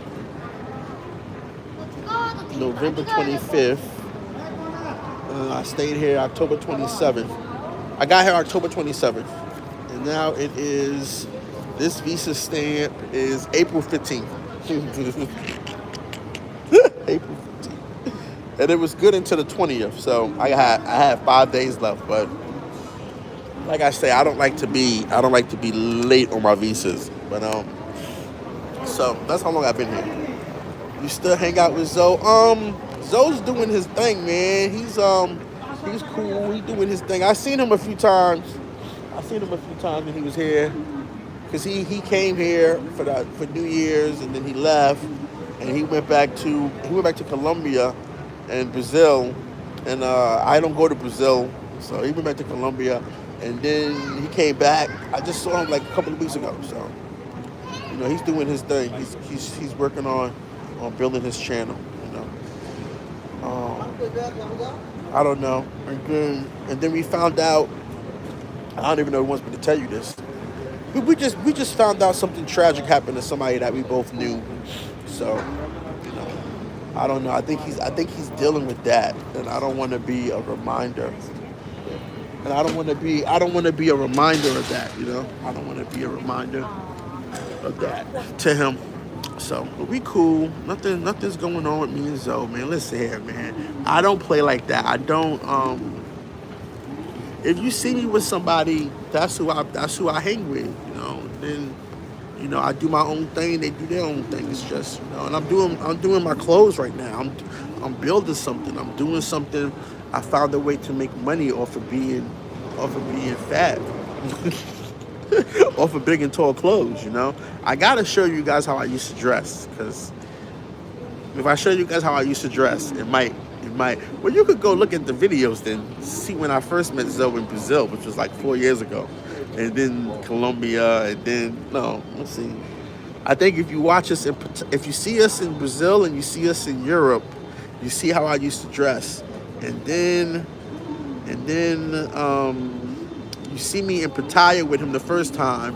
November 25th. I stayed here October 27th. I got here October 27th, and now this visa stamp is April 15th. April 15th. And it was good until the 20th, so I had 5 days left. But like I say, I don't like to be late on my visas. But so that's how long I've been here. You still hang out with Zoe? Zoe's doing his thing, man. He's cool. He's doing his thing. I seen him a few times. When he was here, because he came here for New Year's, and then he left, and he went back to Colombia and Brazil, and I don't go to Brazil, so he went back to Colombia, and then he came back. I just saw him like a couple of weeks ago, so he's doing his thing. He's working on building his channel. I don't know, and then we found out. I don't even know who wants me to tell you this. We just found out something tragic happened to somebody that we both knew. So, I don't know. I think he's dealing with that, and I don't want to be a reminder. And I don't want to be a reminder of that. I don't want to be a reminder of that to him. So, but we cool. Nothing's going on with me and Zoe, man. Listen here, man. I don't play like that. I don't. If you see me with somebody, that's who I hang with. Then I do my own thing. They do their own thing. It's just and I'm doing my clothes right now. I'm building something. I'm doing something. I found a way to make money off of being fat. Off of big and tall clothes, I gotta show you guys how I used to dress, because if I show you guys how I used to dress, it might. Well, you could go look at the videos then, see when I first met Zoe in Brazil, which was like 4 years ago, and then Colombia, and then let's see. I think if you see us in Brazil and you see us in Europe, you see how I used to dress, and then you see me in Pattaya with him the first time,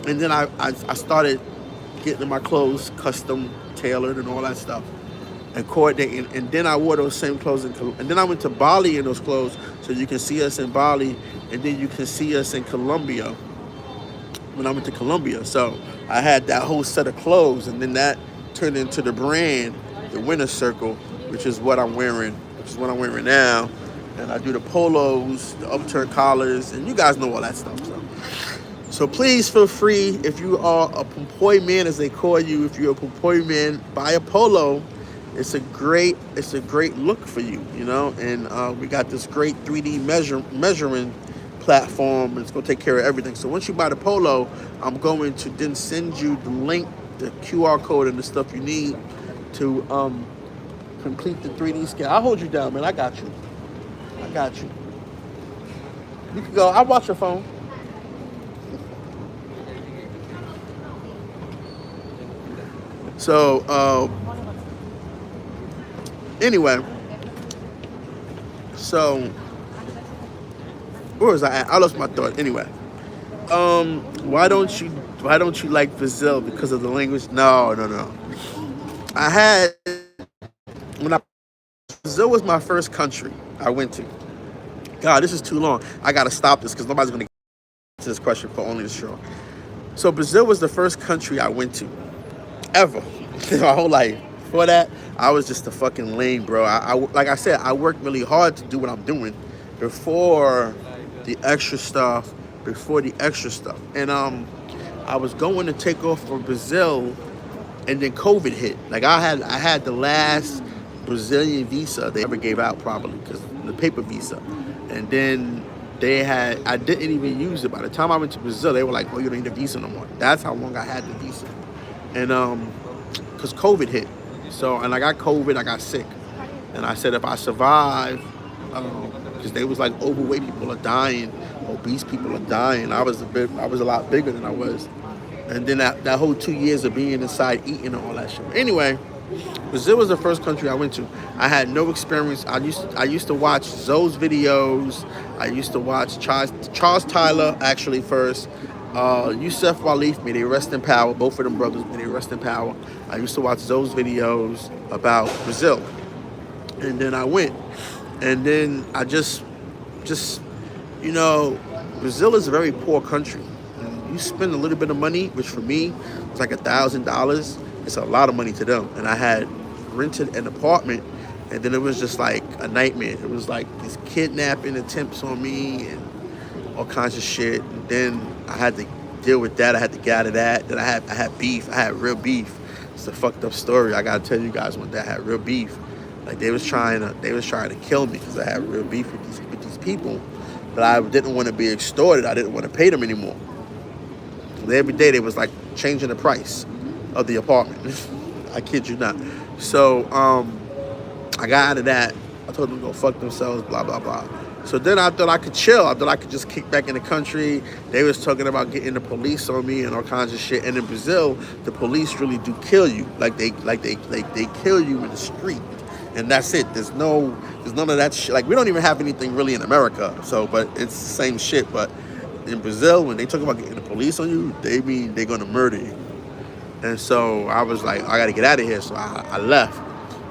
and then I started getting my clothes custom tailored and all that stuff. and coordinate. And then I wore those same clothes and then I went to Bali in those clothes, so you can see us in Bali, and then you can see us in Colombia when I went to Colombia. So I had that whole set of clothes, and then that turned into the brand, the Winter Circle, which is what I'm wearing, now. And I do the polos, the upturned collars, and you guys know all that stuff. So please feel free, if you are a Pumpoy man, as they call you, if you're a Pumpoy man, buy a polo. It's a great look for you, you know. And we got this great 3D measuring platform. It's gonna take care of everything. So once you buy the polo, I'm going to then send you the link, the QR code, and the stuff you need to complete the 3D scan. I'll hold you down, man. I got you. You can go. I'll watch your phone. So anyway, so where was I at? I lost my thought. Anyway, why don't you like Brazil because of the language? No. I had Brazil was my first country I went to. God, this is too long. I gotta stop this because nobody's gonna get to this question for only the show. So Brazil was the first country I went to ever in my whole life. Before that, I was just a fucking lame, bro. I like I said, I worked really hard to do what I'm doing before the extra stuff. And I was going to take off for Brazil, and then COVID hit. Like I had the last Brazilian visa they ever gave out, probably because the paper visa, and then I didn't even use it. By the time I went to Brazil, they were like, "Oh, you don't need a visa no more." That's how long I had the visa, and because COVID hit. So, and I got COVID, I got sick. And I said, if I survive, because they was like, overweight people are dying, obese people are dying. I was a lot bigger than I was. And then that whole 2 years of being inside eating and all that shit. Anyway, Brazil was the first country I went to. I had no experience. I used to watch Zoe's videos. I used to watch Charles Tyler actually first. Yusuf Walif, may they rest in power. Both of them brothers, may they rest in power. I used to watch those videos about Brazil. And then I went. And then I just, you know, Brazil is a very poor country. And you spend a little bit of money, which for me was like $1,000. It's a lot of money to them. And I had rented an apartment, and then it was just like a nightmare. It was like these kidnapping attempts on me and all kinds of shit. And then I had to deal with that. I had to get out of that. Then I had beef. I had real beef. It's a fucked up story. I gotta tell you guys one day. I had real beef. Like they was trying to kill me because I had real beef with these people. But I didn't want to be extorted. I didn't want to pay them anymore. So every day they was like changing the price of the apartment. I kid you not. So I got out of that. I told them to go fuck themselves, blah, blah, blah. So then I thought I could chill. I thought I could just kick back in the country. They was talking about getting the police on me and all kinds of shit. And in Brazil, the police really do kill you. Like they kill you in the street. And that's it. There's none of that shit. Like we don't even have anything really in America. So, but it's the same shit. But in Brazil, when they talk about getting the police on you, they mean they're gonna murder you. And so I was like, I gotta get out of here. So I left.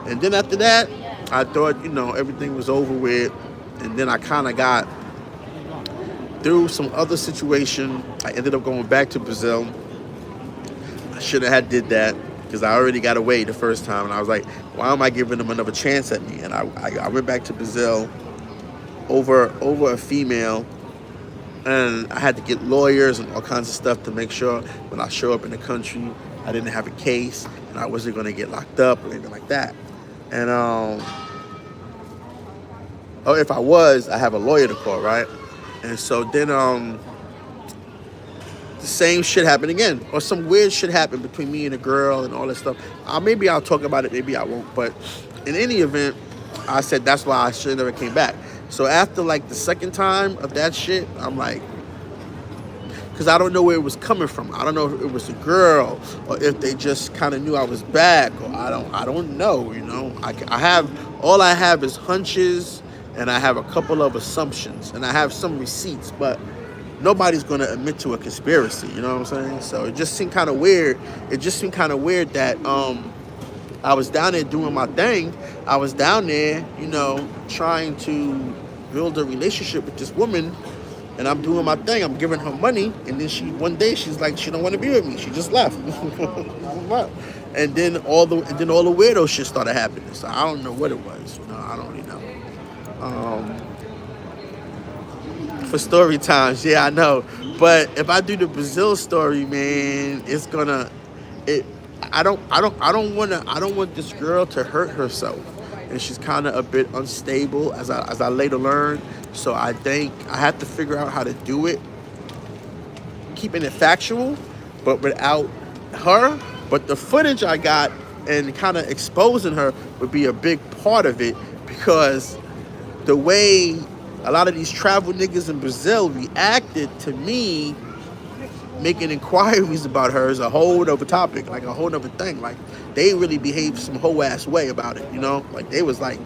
And then after that, I thought, everything was over with. And then I kind of got through some other situation. I ended up going back to Brazil. I shouldn't have did that because I already got away the first time. And I was like, why am I giving them another chance at me? And I went back to Brazil over a female. And I had to get lawyers and all kinds of stuff to make sure when I show up in the country, I didn't have a case and I wasn't going to get locked up or anything like that. And if I was, I have a lawyer to call, right? And so then the same shit happened again. Or some weird shit happened between me and a girl and all that stuff. Maybe I'll talk about it, maybe I won't. But in any event, I said that's why I should have never came back. So after like the second time of that shit, I'm like, because I don't know where it was coming from. I don't know if it was a girl or if they just kind of knew I was back, or I don't know, all I have is hunches, and I have a couple of assumptions, and I have some receipts, but nobody's going to admit to a conspiracy, you know what I'm saying? So it just seemed kind of weird. It just seemed kind of weird that I was down there doing my thing. I was down there, trying to build a relationship with this woman, and I'm doing my thing. I'm giving her money, and then one day she's like, she don't want to be with me. She just left. and then all the weirdo shit started happening. So I don't know what it was. I don't really know. For story times, yeah, I know. But if I do the Brazil story, man, it's gonna. It. I don't want this girl to hurt herself, and she's kind of a bit unstable, as I later learned. So I think I have to figure out how to do it, keeping it factual, but without her. But the footage I got and kind of exposing her would be a big part of it, because the way a lot of these travel niggas in Brazil reacted to me making inquiries about her is a whole other topic, like a whole other thing. Like, they really behaved some whole ass way about it, Like, they was like,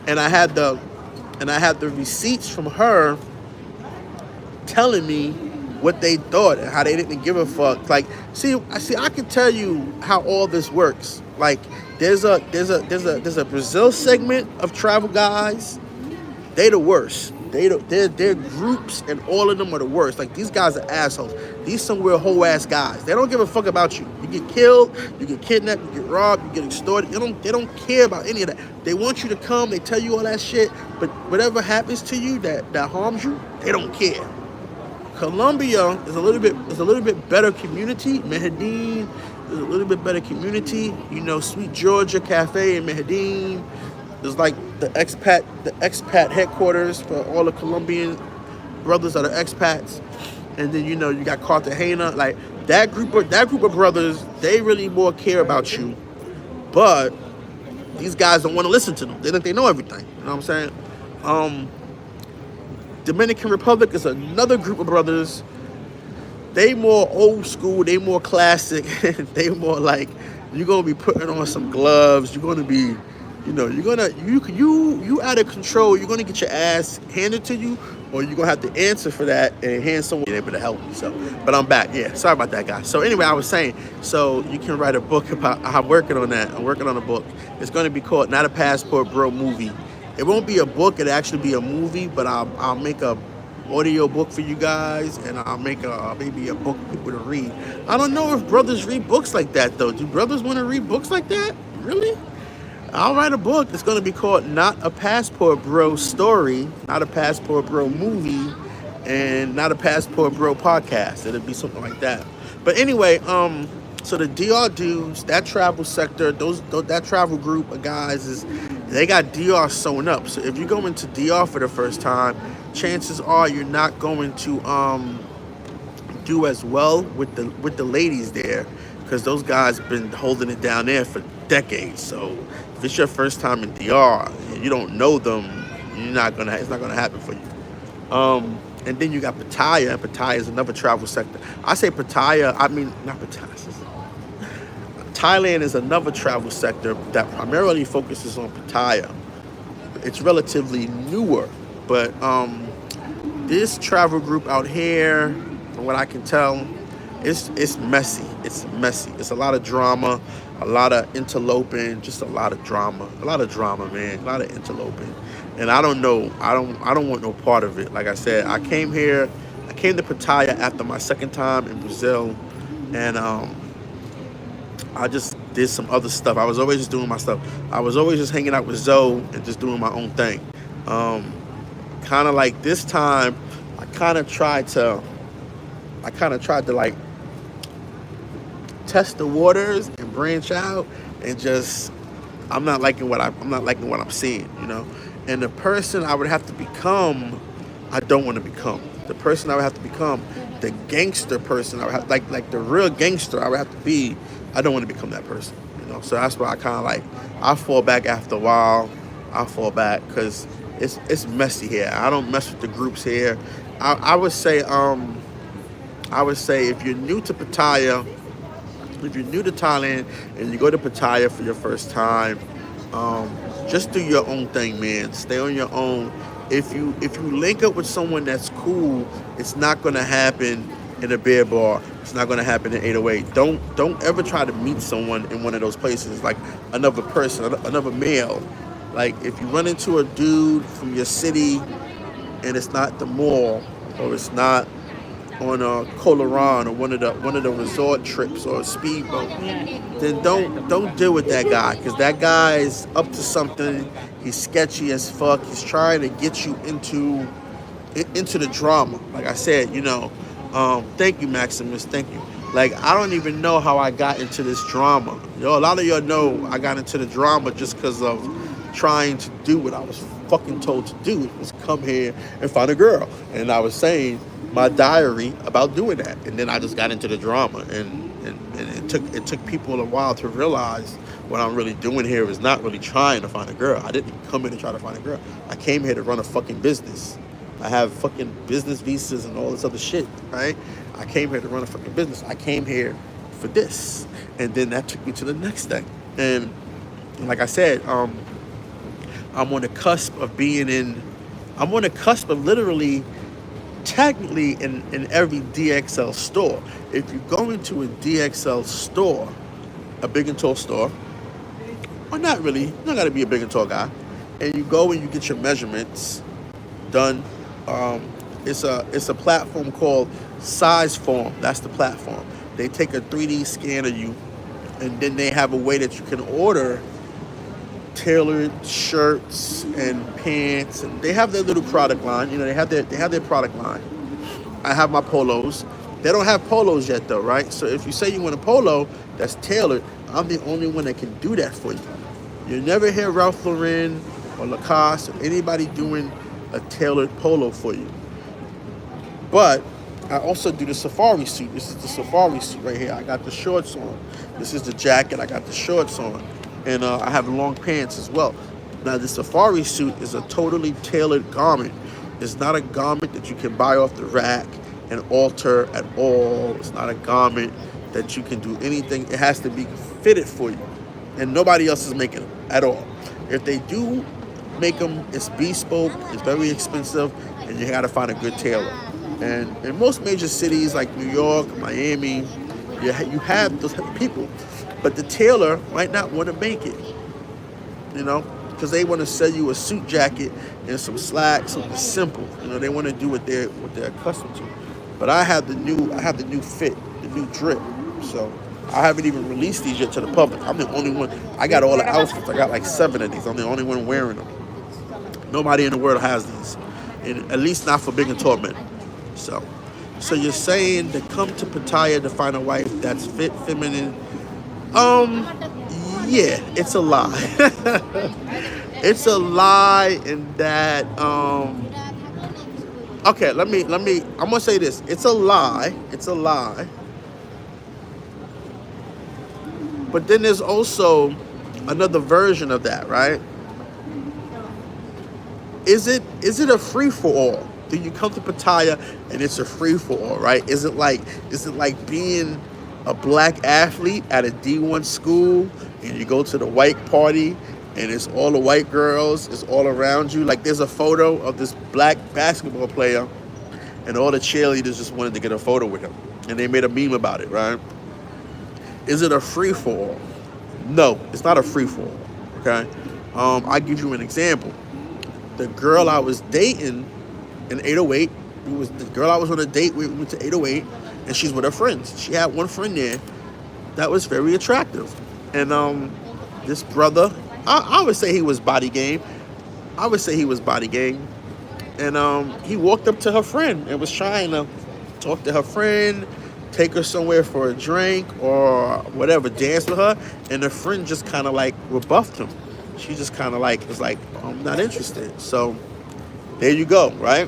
and I had the receipts from her telling me what they thought and how they didn't give a fuck. Like, I can tell you how all this works. Like, there's a Brazil segment of travel guys. They the worst. They're groups, and all of them are the worst. Like, these guys are assholes. These somewhere whole ass guys. They don't give a fuck about you. You get killed, you get kidnapped, you get robbed, you get extorted. They don't care about any of that. They want you to come. They tell you all that shit. But whatever happens to you that harms you, they don't care. Colombia is a little bit better community. Medellin is a little bit better community. Sweet Georgia Cafe in Medellin. There's like the expat headquarters for all the Colombian brothers that are expats. And then you got Cartagena. Like, that group of brothers, they really more care about you. But these guys don't want to listen to them. They think they know everything. You know what I'm saying? Dominican Republic is another group of brothers. They more old school, they more classic, they more like, you're gonna be putting on some gloves, you're gonna be, you out of control, you're gonna get your ass handed to you, or you're gonna have to answer for that and hand someone able to help you. So, but I'm back. Yeah, sorry about that, guys. So anyway, I was saying, so you can write a book about, I'm working on that. I'm working on a book. It's gonna be called Not a Passport Bro Movie. It won't be a book, it'll actually be a movie, but I'll make a audio book for you guys, and I'll make maybe a book for people to read. I don't know if brothers read books like that, though. Do brothers want to read books like that? Really? I'll write a book. It's going to be called Not a Passport Bro Story, Not a Passport Bro Movie, and Not a Passport Bro Podcast. It'll be something like that. But anyway, so the DR dudes, that travel sector, that travel group of guys, they got DR sewn up. So if you go into DR for the first time, chances are you're not going to do as well with the ladies there, because those guys been holding it down there for decades. So if it's your first time in DR and you don't know them, it's not gonna happen for you. And then you got Pattaya. Pattaya is another travel sector. I say Pattaya, I mean not Pattaya. Thailand is another travel sector that primarily focuses on Pattaya. It's relatively newer, but this travel group out here, from what I can tell, it's messy. It's messy. It's a lot of drama, a lot of interloping, just a lot of drama, man, a lot of interloping. And I don't know. I don't want no part of it. Like I said, I came to Pattaya after my second time in Brazil, and I just did some other stuff. I was always just doing my stuff. I was always just hanging out with Zoe and just doing my own thing. Kind of like this time, I kind of tried to like test the waters and branch out, and just I'm not liking what I'm seeing, And the person I would have to become, I don't want to become. The person I would have to become, the gangster person I would have, like the real gangster I would have to be, I don't want to become that person, So that's why I kind of like, I fall back after a while. I fall back because it's messy here. I don't mess with the groups here. I would say if you're new to Pattaya, if you're new to Thailand and you go to Pattaya for your first time, just do your own thing, man. Stay on your own. If you link up with someone that's cool, it's not gonna happen in a beer bar. It's not gonna happen in 808. Don't ever try to meet someone in one of those places, like another person, another male. Like if you run into a dude from your city and it's not the mall or it's not on a Coloran or one of the resort trips or a speedboat, then don't deal with that guy, because that guy's up to something. He's sketchy as fuck. He's trying to get you into the drama. Like I said, thank you, Maximus. Thank you. Like, I don't even know how I got into this drama. A lot of y'all know I got into the drama just because of trying to do what I was fucking told to do. It was come here and find a girl. And I was saying my diary about doing that. And then I just got into the drama. And it took people a while to realize what I'm really doing here is not really trying to find a girl. I didn't come here to try to find a girl. I came here to run a fucking business. I have fucking business visas and all this other shit, right? I came here to run a fucking business. I came here for this. And then that took me to the next thing. And like I said, I'm on the cusp of literally, technically in every DXL store. If you go into a DXL store, a big and tall store, or not really, you're not gotta be a big and tall guy, and you go and you get your measurements done. It's a platform called Sizeform. That's the platform. They take a 3D scan of you, and then they have a way that you can order tailored shirts and pants, and they have their little product line. They have their product line. I have my polos. They don't have polos yet though, right? So if you say you want a polo that's tailored, I'm the only one that can do that for you. You'll never hear Ralph Lauren or Lacoste or anybody doing a tailored polo for you. But I also do the safari suit. This is the safari suit right here. I got the shorts on. This is the jacket. I got the shorts on. And I have long pants as well. Now, the safari suit is a totally tailored garment. It's not a garment that you can buy off the rack and alter at all. It's not a garment that you can do anything. It has to be fitted for you. And nobody else is making them at all. If they do make them, it's bespoke, it's very expensive, and you gotta find a good tailor. And in most major cities like New York, Miami, you have those people. But the tailor might not want to make it, because they want to sell you a suit jacket and some slacks, something simple. They want to do what they're accustomed to. But I have the new fit, the new drip. So I haven't even released these yet to the public. I'm the only one. I got all the outfits. I got like 7 of these. I'm the only one wearing them. Nobody in the world has these, and at least not for big and tall men. So you're saying to come to Pattaya to find a wife that's fit, feminine. Yeah, it's a lie. It's a lie in that. Okay, let me. I'm gonna say this. It's a lie. It's a lie. But then there's also another version of that, right? Is it a free for all? Do you come to Pattaya and it's a free for all, right? Is it like being a black athlete at a D1 school and you go to the white party and it's all the white girls, it's all around you? Like, there's a photo of this black basketball player and all the cheerleaders just wanted to get a photo with him, and they made a meme about it, right? Is it a free for all? No, it's not a free for all. Okay, I'll give you an example. The girl I was dating in 808, it was the girl I was on a date with. We went to 808, and she's with her friends. She had one friend there that was very attractive, and this brother, I would say he was body game. And he walked up to her friend and was trying to talk to her friend, take her somewhere for a drink or whatever, dance with her, and her friend just kind of like rebuffed him. She just kind of like was like, I'm not interested. So there you go, right?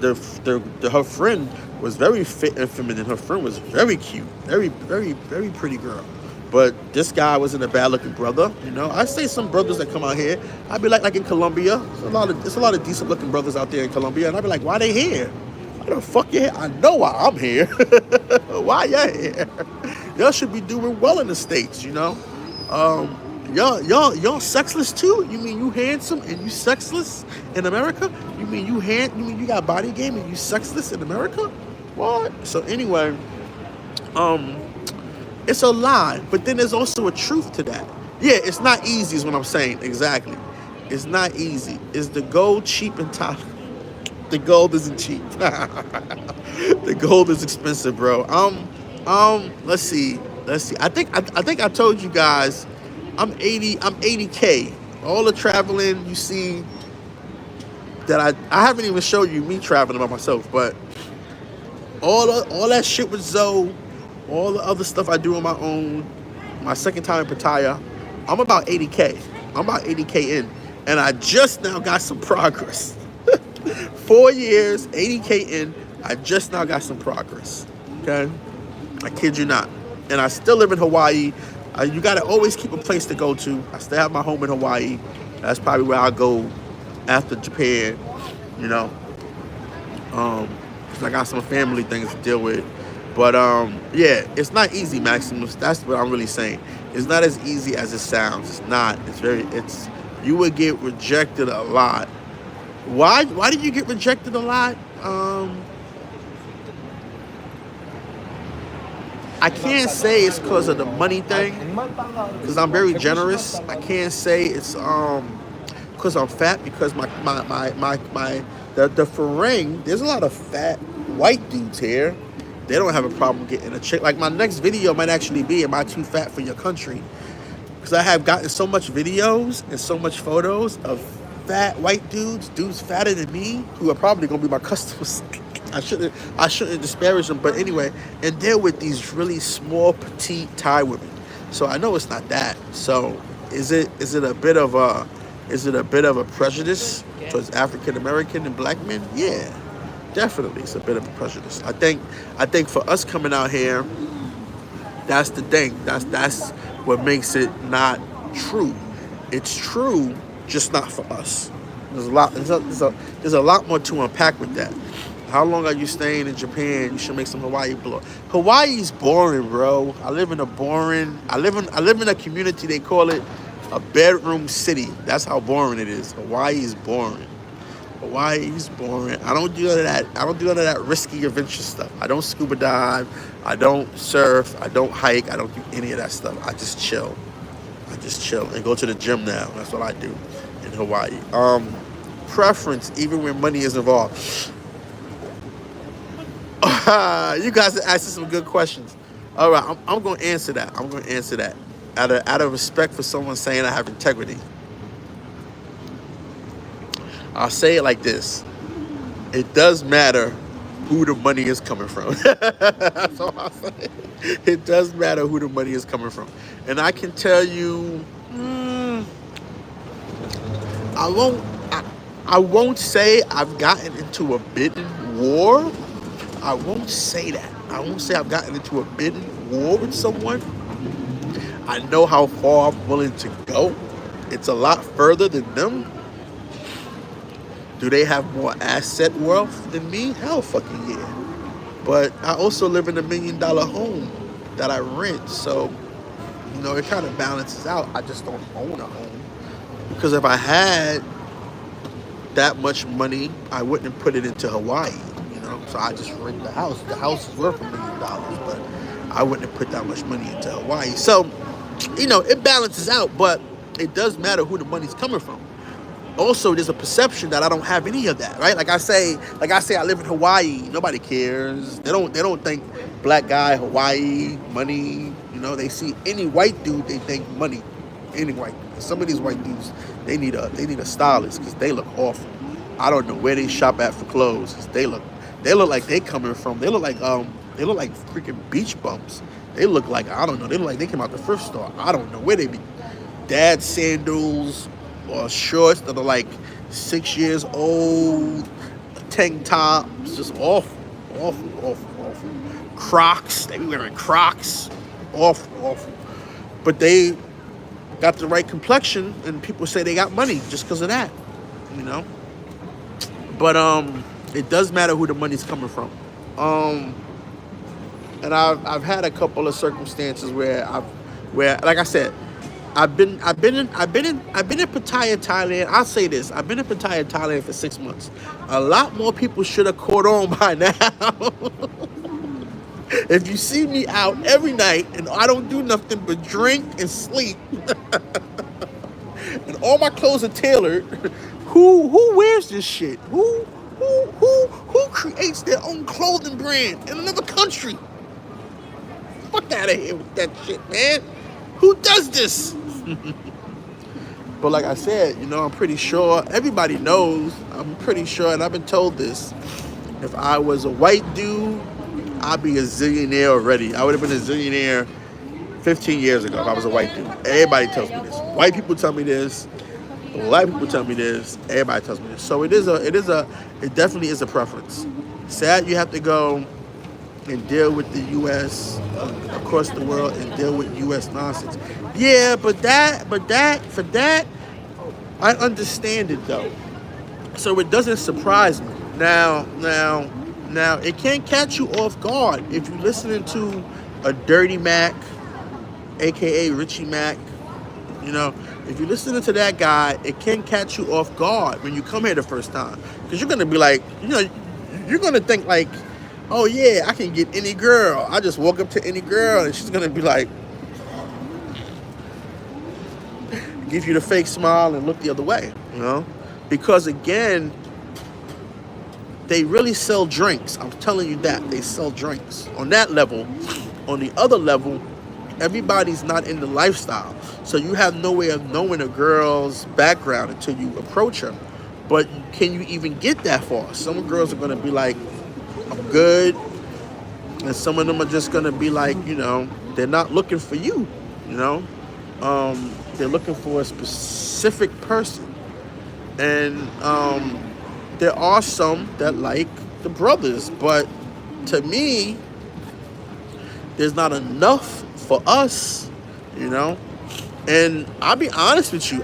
Her friend was very fit and feminine. Her friend was very cute, very, very, very pretty girl. But this guy wasn't a bad-looking brother, I say some brothers that come out here, I'd be like in Colombia, there's a lot of decent-looking brothers out there in Colombia, and I'd be like, why they here? Why the fuck you here? I know why I'm here. Why you here? Y'all should be doing well in the States, Y'all sexless too? You mean you handsome and you sexless in America? You mean you got body game and you sexless in America? What? So anyway, um, it's a lie, but then there's also a truth to that. Yeah, it's not easy is what I'm saying. Exactly. It's not easy. Is the gold cheap in Thailand? The gold isn't cheap. The gold is expensive, bro. Let's see. Let's see. I think I told you guys I'm 80K. All the traveling you see that I haven't even showed you me traveling by myself, but all that shit with Zoe, all the other stuff I do on my own, my second time in Pattaya, I'm about 80K. I'm about 80K in. And I just now got some progress. 4 years, 80K in, I just now got some progress. Okay? I kid you not. And I still live in Hawaii. You gotta always keep a place to go to. I still have my home in Hawaii. That's probably where I'll go after Japan, you know. Cause I got some family things to deal with. But yeah, it's not easy, Maximus. That's what I'm really saying. It's not as easy as it sounds. It's not. You would get rejected a lot. Why did you get rejected a lot? I can't say it's because of the money thing, because I'm very generous. I can't say it's because I'm fat, because the Fereng, there's a lot of fat white dudes here. They don't have a problem getting a chick. Like, my next video might actually be, am I too fat for your country? Because I have gotten so much videos and so much photos of fat white dudes fatter than me, who are probably gonna be my customers. I shouldn't disparage them, but anyway, and they're with these really small, petite Thai women. So I know it's not that. So is it a bit of a prejudice towards African American and black men? Yeah, definitely, it's a bit of a prejudice. I think for us coming out here, that's the thing. That's what makes it not true. It's true, just not for us. There's a lot more to unpack with that. How long are you staying in Japan? You should make some Hawaii blog. Hawaii's boring, bro. I live in a community, they call it a bedroom city. That's how boring it is. Hawaii is boring. Hawaii's boring. I don't do none of that risky adventure stuff. I don't scuba dive. I don't surf. I don't hike. I don't do any of that stuff. I just chill and go to the gym now. That's what I do in Hawaii. Preference, even when money is involved. You guys are asking some good questions. All right, I'm going to answer that. Out of respect for someone saying I have integrity. I'll say it like this. It does matter who the money is coming from. That's all I'll say. It does matter who the money is coming from. And I can tell you, I won't say I've gotten into a bidding war. I won't say that. I won't say I've gotten into a bidding war with someone. I know how far I'm willing to go. It's a lot further than them. Do they have more asset wealth than me? Hell fucking yeah. But I also live in $1 million home that I rent. So, it kind of balances out. I just don't own a home. Because if I had that much money, I wouldn't have put it into Hawaii. So I just rent the house. The house is worth $1 million, but I wouldn't have put that much money into Hawaii. So, it balances out, but it does matter who the money's coming from. Also, there's a perception that I don't have any of that, right? Like I say, I live in Hawaii. Nobody cares. They don't think black guy, Hawaii, money. They see any white dude, they think money. Any white dude. Some of these white dudes, they need a stylist because they look awful. I don't know where they shop at for clothes because they look like they coming from. They look like freaking beach bums. They look like, I don't know. They look like they came out the thrift store. I don't know where they be. Dad sandals or shorts that are like 6 years old, tank tops, just awful. Crocs, they be wearing Crocs, awful. But they got the right complexion, and people say they got money just because of that, But it does matter who the money's coming from. And I've had a couple of circumstances where like I said, I've been in Pattaya, Thailand. I'll say this: I've been in Pattaya, Thailand for 6 months. A lot more people should have caught on by now. If you see me out every night and I don't do nothing but drink and sleep, and all my clothes are tailored, who wears this shit? Who creates their own clothing brand in another country? Fuck out of here with that shit, man. Who does this? But like I said, I'm pretty sure everybody knows. I'm pretty sure, and I've been told this. If I was a white dude, I'd be a zillionaire already. I would have been a zillionaire 15 years ago if I was a white dude. Everybody tells me this. White people tell me this. Black people tell me this. Everybody tells me this. So it definitely is a preference. Sad you have to go and deal with the U.S. Across the world and deal with U.S. nonsense. Yeah, for that, I understand it though. So it doesn't surprise me. Now, it can't catch you off guard if you're listening to a Dirty Mac, aka Richie Mac. If you're listening to that guy, it can catch you off guard when you come here the first time, because you're gonna be like, you're gonna think like, oh yeah, I can get any girl. I just walk up to any girl and she's gonna be like, give you the fake smile and look the other way, because again, they really sell drinks. I'm telling you that they sell drinks on that level. On the other level, everybody's not in the lifestyle, so you have no way of knowing a girl's background until you approach her. But can you even get that far? Some girls are gonna be like, I'm good, and some of them are just gonna be like, they're not looking for you. They're looking for a specific person, and there are some that like the brothers, but to me, there's not enough for us, And I'll be honest with you,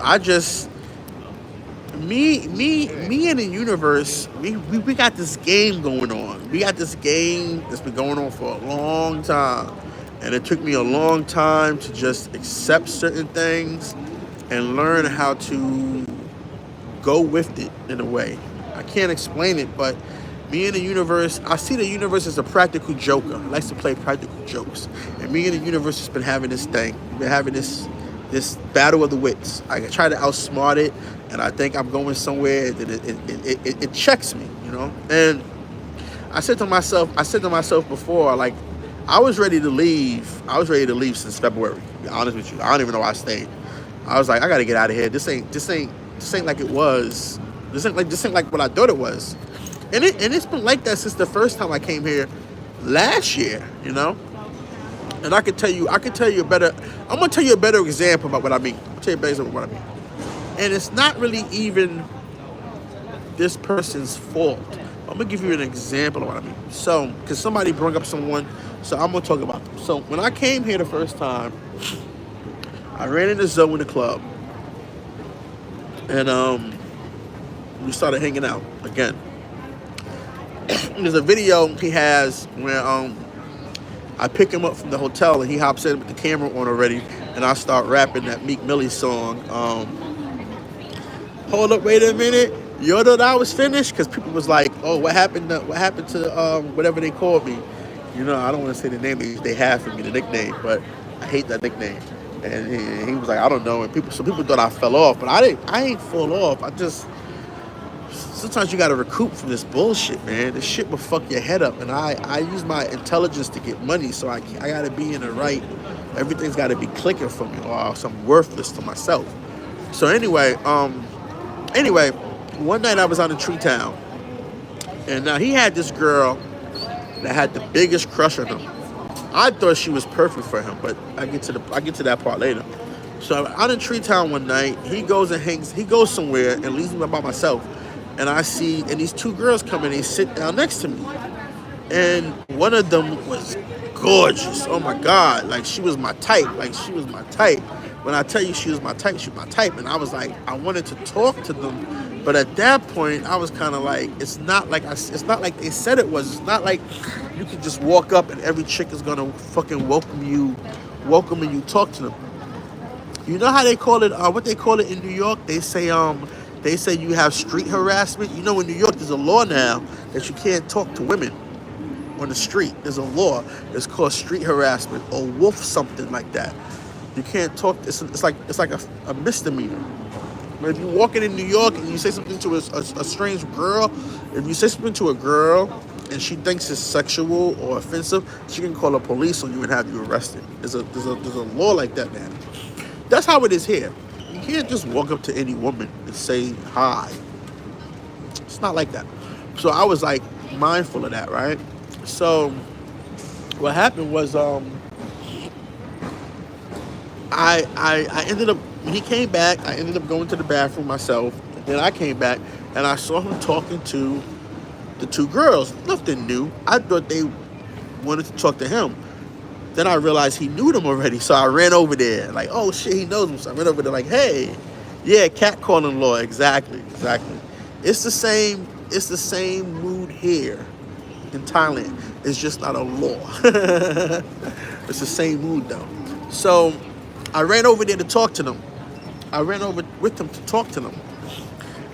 me and the universe, we got this game going on. We got this game that's been going on for a long time. And it took me a long time to just accept certain things and learn how to go with it in a way. I can't explain it, but me and the universe, I see the universe as a practical joker. He likes to play practical jokes. And me and the universe has been having this thing. We've been having this battle of the wits. I try to outsmart it, and I think I'm going somewhere that it checks me, And I said to myself before, like, I was ready to leave. I was ready to leave since February, to be honest with you. I don't even know why I stayed. I was like, I gotta get out of here. This ain't like it was. This ain't like what I thought it was. And it's been like that since the first time I came here last year, And I'm gonna tell you a better example about what I mean. I'll tell you a better example of what I mean. And it's not really even this person's fault. I'm gonna give you an example of what I mean. So, because somebody brought up someone, so I'm gonna talk about them. So when I came here the first time, I ran into Zoe in the club, and we started hanging out again. There's a video he has where I pick him up from the hotel and he hops in with the camera on already, and I start rapping that Meek Millie song. Hold up, wait a minute. You know that I was finished? Because people was like, oh, what happened to whatever they called me? I don't want to say the name they have for me, the nickname, but I hate that nickname. And he was like, I don't know. And people thought I fell off, but I ain't fall off. Sometimes you got to recoup from this bullshit, man. This shit will fuck your head up. And I use my intelligence to get money, so I got to be in the right. Everything's got to be clicking for me, or else I'm worthless to myself. So anyway, one night I was out in Tree Town, and now he had this girl that had the biggest crush on him. I thought she was perfect for him, but I get to that part later. So I'm out in Tree Town one night. He goes somewhere and leaves me by myself. And and these two girls come in and they sit down next to me. And one of them was gorgeous. Oh my God. Like, she was my type. When I tell you she was my type, she was my type. And I was like, I wanted to talk to them. But at that point, I was kind of like, it's not like they said it was. It's not like you can just walk up and every chick is going to fucking welcome you and you talk to them. You know how they call it? What they call it in New York? They say you have street harassment. You know, in New York, there's a law now that you can't talk to women on the street. There's a law. It's called street harassment or wolf something like that. You can't talk. It's like a misdemeanor. But if you're walking in New York and you say something to a strange girl, if you say something to a girl and she thinks it's sexual or offensive, she can call the police on you and have you arrested. There's a law like that now. That's how it is here. You can't just walk up to any woman and say hi. It's not like that. So I was like mindful of that, right? So what happened was I ended up, when he came back, I ended up going to the bathroom myself. Then I came back and I saw him talking to the two girls. Nothing new. I thought they wanted to talk to him. Then I realized he knew them already, so I ran over there. Like, oh shit, he knows them. So I ran over there like, hey, yeah, catcalling law, exactly. It's the same mood here in Thailand. It's just not a law. It's the same mood though. So I ran over there to talk to them. I ran over with them to talk to them.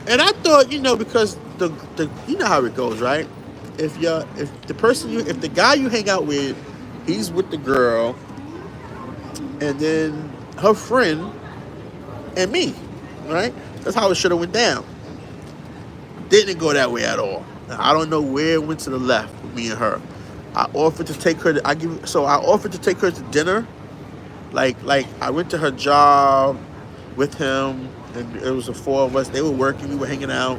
And I thought, because the you know how it goes, right? If the guy you hang out with, he's with the girl, and then her friend and me, right? That's how it should have went down. Didn't go that way at all. I don't know where it went to the left with me and her. I offered to take her. I offered to take her to dinner. Like I went to her job with him, and it was the four of us. They were working. We were hanging out.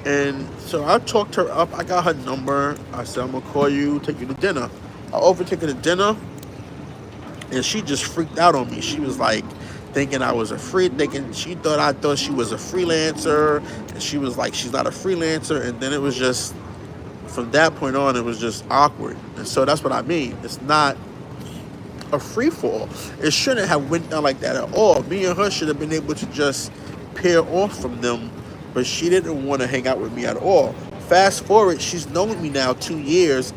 And so I talked her up. I got her number. I said, I'm going to call you, take you to dinner. I offered to take her to dinner, and she just freaked out on me. She was like thinking I was she thought I thought she was a freelancer, and she was like, she's not a freelancer. And then it was just, from that point on, it was just awkward. And so that's what I mean. It's not a free fall. It shouldn't have went down like that at all. Me and her should have been able to just pair off from them, but she didn't want to hang out with me at all. Fast forward, she's known me now 2 years,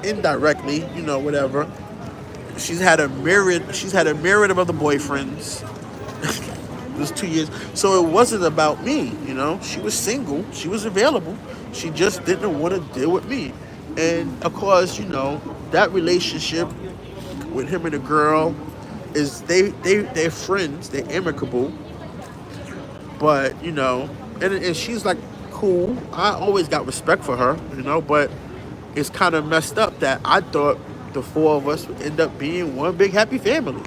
indirectly, whatever. She's had a myriad of other boyfriends. It was 2 years. So it wasn't about me, She was single. She was available. She just didn't want to deal with me. And of course, that relationship with him and the girl is they're friends. They're amicable. But, and she's like cool. I always got respect for her, but it's kind of messed up that I thought the four of us would end up being one big happy family,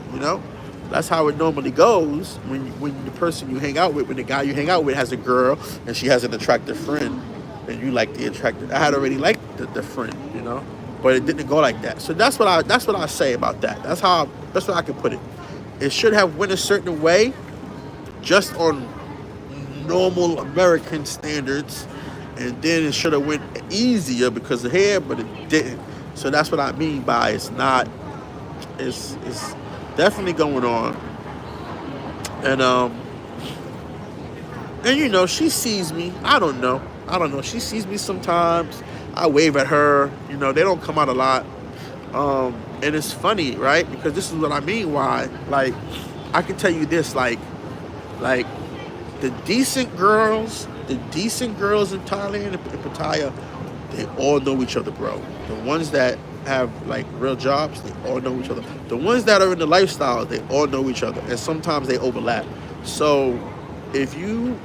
That's how it normally goes when the person you hang out with, when the guy you hang out with has a girl and she has an attractive friend and you like the attractive. I had already liked the friend, but it didn't go like that. So that's what I say about that. That's what I can put it. It should have went a certain way, just on normal American standards, and then it should have went easier because of hair, but it didn't. So that's what I mean by it's definitely going on. And she sees me. I don't know. She sees me sometimes. I wave at her. They don't come out a lot. And it's funny, right? Because this is what I mean why, like, I can tell you this, like the decent girls in Thailand and Pattaya, they all know each other, bro. The ones that have like real jobs, they all know each other. The ones that are in the lifestyle, they all know each other, and sometimes they overlap. So if you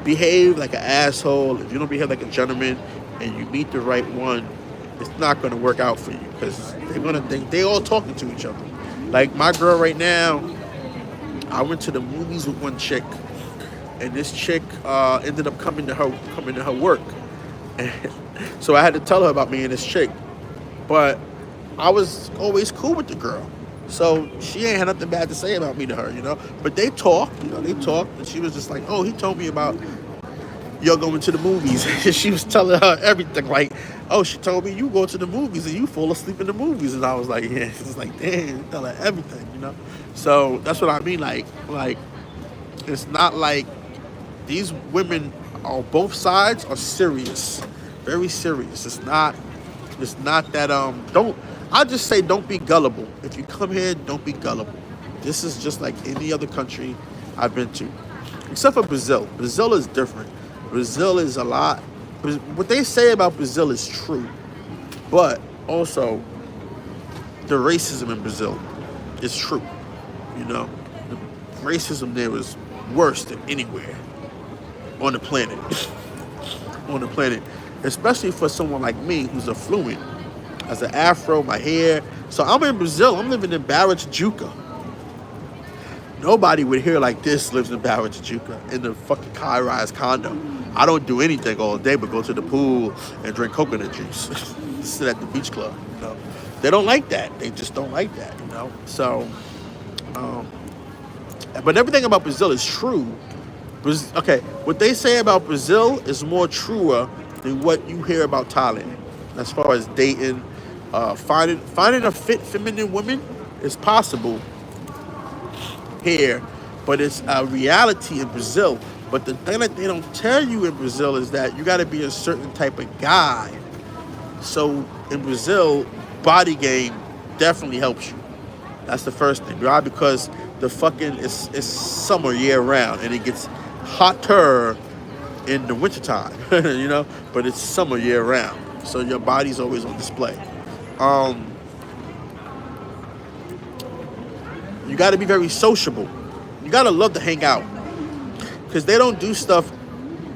behave like an asshole, if you don't behave like a gentleman, and you meet the right one, it's not going to work out for you because they're going to think they all talking to each other. Like my girl right now, I went to the movies with one chick, and this chick ended up coming to her work. And so I had to tell her about me and this chick. But I was always cool with the girl. So she ain't had nothing bad to say about me to her, But they talked, and she was just like, oh, he told me about you're going to the movies. And she was telling her everything. Like, oh, she told me you go to the movies and you fall asleep in the movies. And I was like, yeah. It's like, damn, tell her everything, So that's what I mean. Like, it's not like these women on both sides are serious, very serious. It's not that, I'll just say don't be gullible. If you come here, don't be gullible. This is just like any other country I've been to, except for Brazil. Brazil is different. Brazil is a lot. What they say about Brazil is true, but also the racism in Brazil is true. You know, the racism there is worse than anywhere on the planet. On the planet, especially for someone like me who's affluent, as an afro, my hair. So I'm in Brazil. I'm living in Barra Tijuca. Nobody with hair like this lives in Barra Tijuca in the fucking high-rise condo. I don't do anything all day but go to the pool and drink coconut juice, sit at the beach club. You know, they don't like that. They just don't like that. You know, so. But everything about Brazil is true. Okay, what they say about Brazil is more truer than what you hear about Thailand. As far as dating, finding a fit feminine woman is possible here, but it's a reality in Brazil. But the thing that they don't tell you in Brazil is that you got to be a certain type of guy. So in Brazil, body game definitely helps you. That's the first thing. Why? Because the fucking it's summer year round and it gets hotter in the wintertime, you know, but it's summer year round. So your body's always on display. You got to be very sociable. You got to love to hang out because they don't do stuff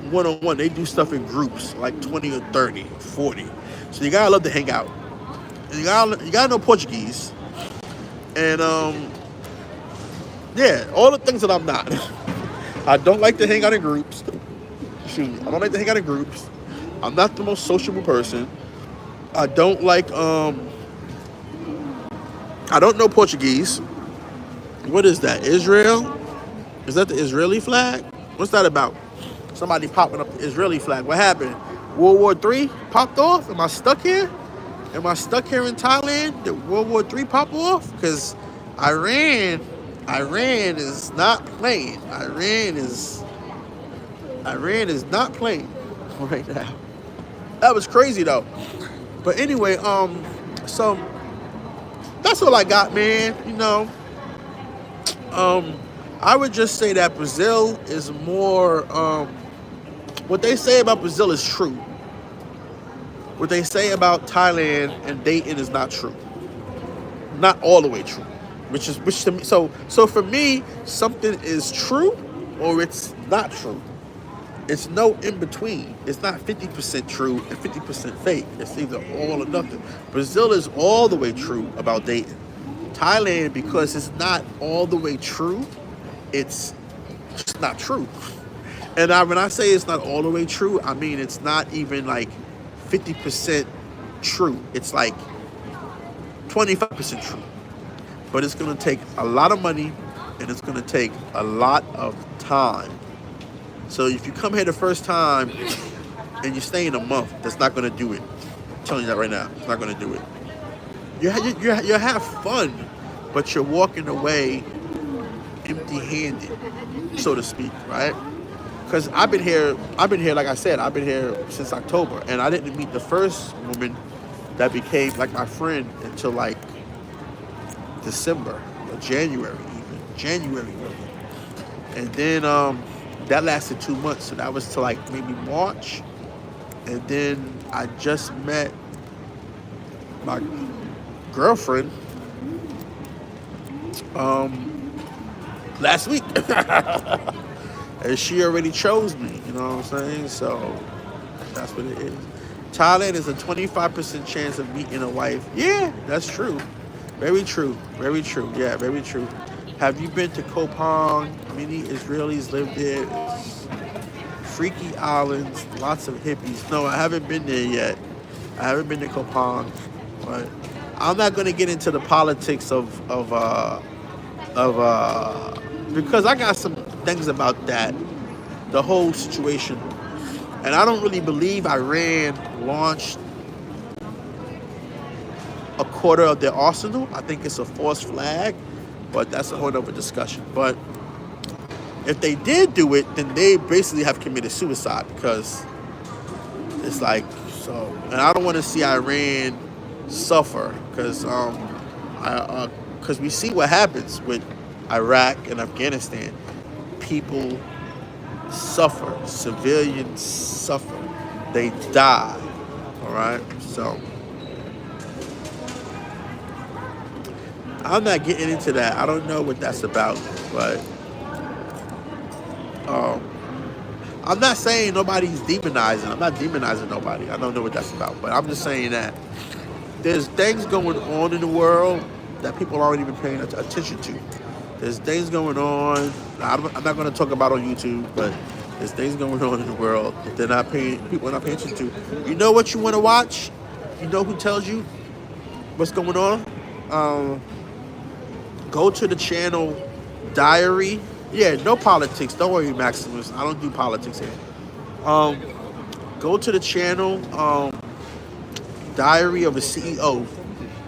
one-on-one. They do stuff in groups, like 20 or 30, 40. So you got to love to hang out. And you got to know Portuguese. And, yeah, all the things that I'm not. I don't like to hang out in groups. Shoot, I don't like to hang out in groups. I'm not the most sociable person. I don't like, I don't know Portuguese. What is that? Israel? Is that the Israeli flag? What's that about? Somebody popping up the Israeli flag. What happened? World War III popped off? Am I stuck here? Am I stuck here in Thailand? Did World War III pop off? Because Iran is not playing. Iran is not playing right now. That was crazy though. But anyway, so that's all I got, man. You know, I would just say that Brazil is more. What they say about Brazil is true. What they say about Thailand and dating is not true. Not all the way true. Which to me, so for me, something is true or it's not true. It's no in between. It's not 50% true and 50% fake. It's either all or nothing. Brazil is all the way true about dating. Thailand, because it's not all the way true, it's just not true. And when I say it's not all the way true, I mean it's not even like 50% true. It's like 25% true. But it's going to take a lot of money and it's going to take a lot of time. So if you come here the first time and you stay in a month, that's not going to do it. I'm telling you that right now. It's not going to do it. You have fun, but you're walking away empty-handed, so to speak, right? Because I've been here, like I said, I've been here since October, and I didn't meet the first woman that became like my friend until like December or January even. January. And then that lasted 2 months, so that was to like maybe March. And then I just met my girlfriend last week. And she already chose me, you know what I'm saying? So that's what it is. Thailand is a 25% chance of meeting a wife. Yeah, that's true. Very true. Very true. Yeah, very true. Have you been to Koh Pong? Many Israelis live there. It's freaky islands, lots of hippies. No, I haven't been there yet. I haven't been to Koh Pong, but I'm not going to get into the politics of because I got some things about that, the whole situation. And I don't really believe Iran launched a quarter of their arsenal. I think it's a false flag, but that's a whole other discussion. But if they did do it, then they basically have committed suicide because it's like, so, and I don't want to see Iran suffer because we see what happens with Iraq and Afghanistan, people suffer. Civilians suffer. They die. All right. So I'm not getting into that. I don't know what that's about, but um, I'm not saying nobody's demonizing. I'm not demonizing nobody. I don't know what that's about, but I'm just saying that there's things going on in the world that people aren't even paying attention to. There's things going on. I'm not going to talk about on YouTube, but there's things going on in the world that people are not paying attention to. You know what you want to watch? You know who tells you what's going on? Um, Go to the channel Diary. Yeah, no politics. Don't worry, Maximus. I don't do politics here. Um, Go to the channel Diary of a CEO,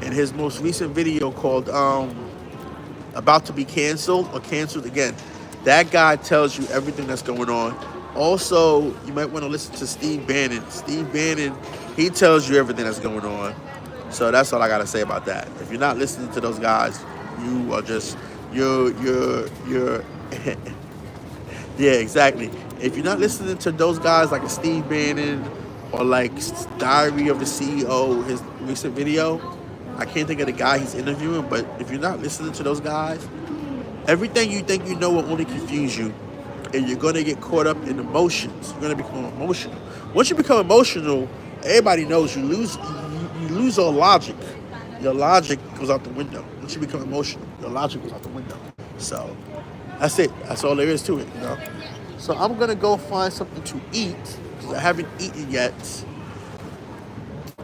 and his most recent video called About to Be Canceled or Canceled Again. That guy tells you everything that's going on. Also, you might want to listen to Steve Bannon. Steve Bannon, he tells you everything that's going on. So that's all I gotta say about that. If you're not listening to those guys, you are just you're yeah, exactly. If you're not listening to those guys like a Steve Bannon or like Diary of the CEO, his recent video, I can't think of the guy he's interviewing, but if you're not listening to those guys, everything you think you know will only confuse you, and you're gonna get caught up in emotions. You're gonna become emotional. Once you become emotional, everybody knows you lose all logic. Your logic goes out the window. Once you become emotional, your logic goes out the window. So that's it. That's all there is to it, you know. So I'm gonna go find something to eat because I haven't eaten yet.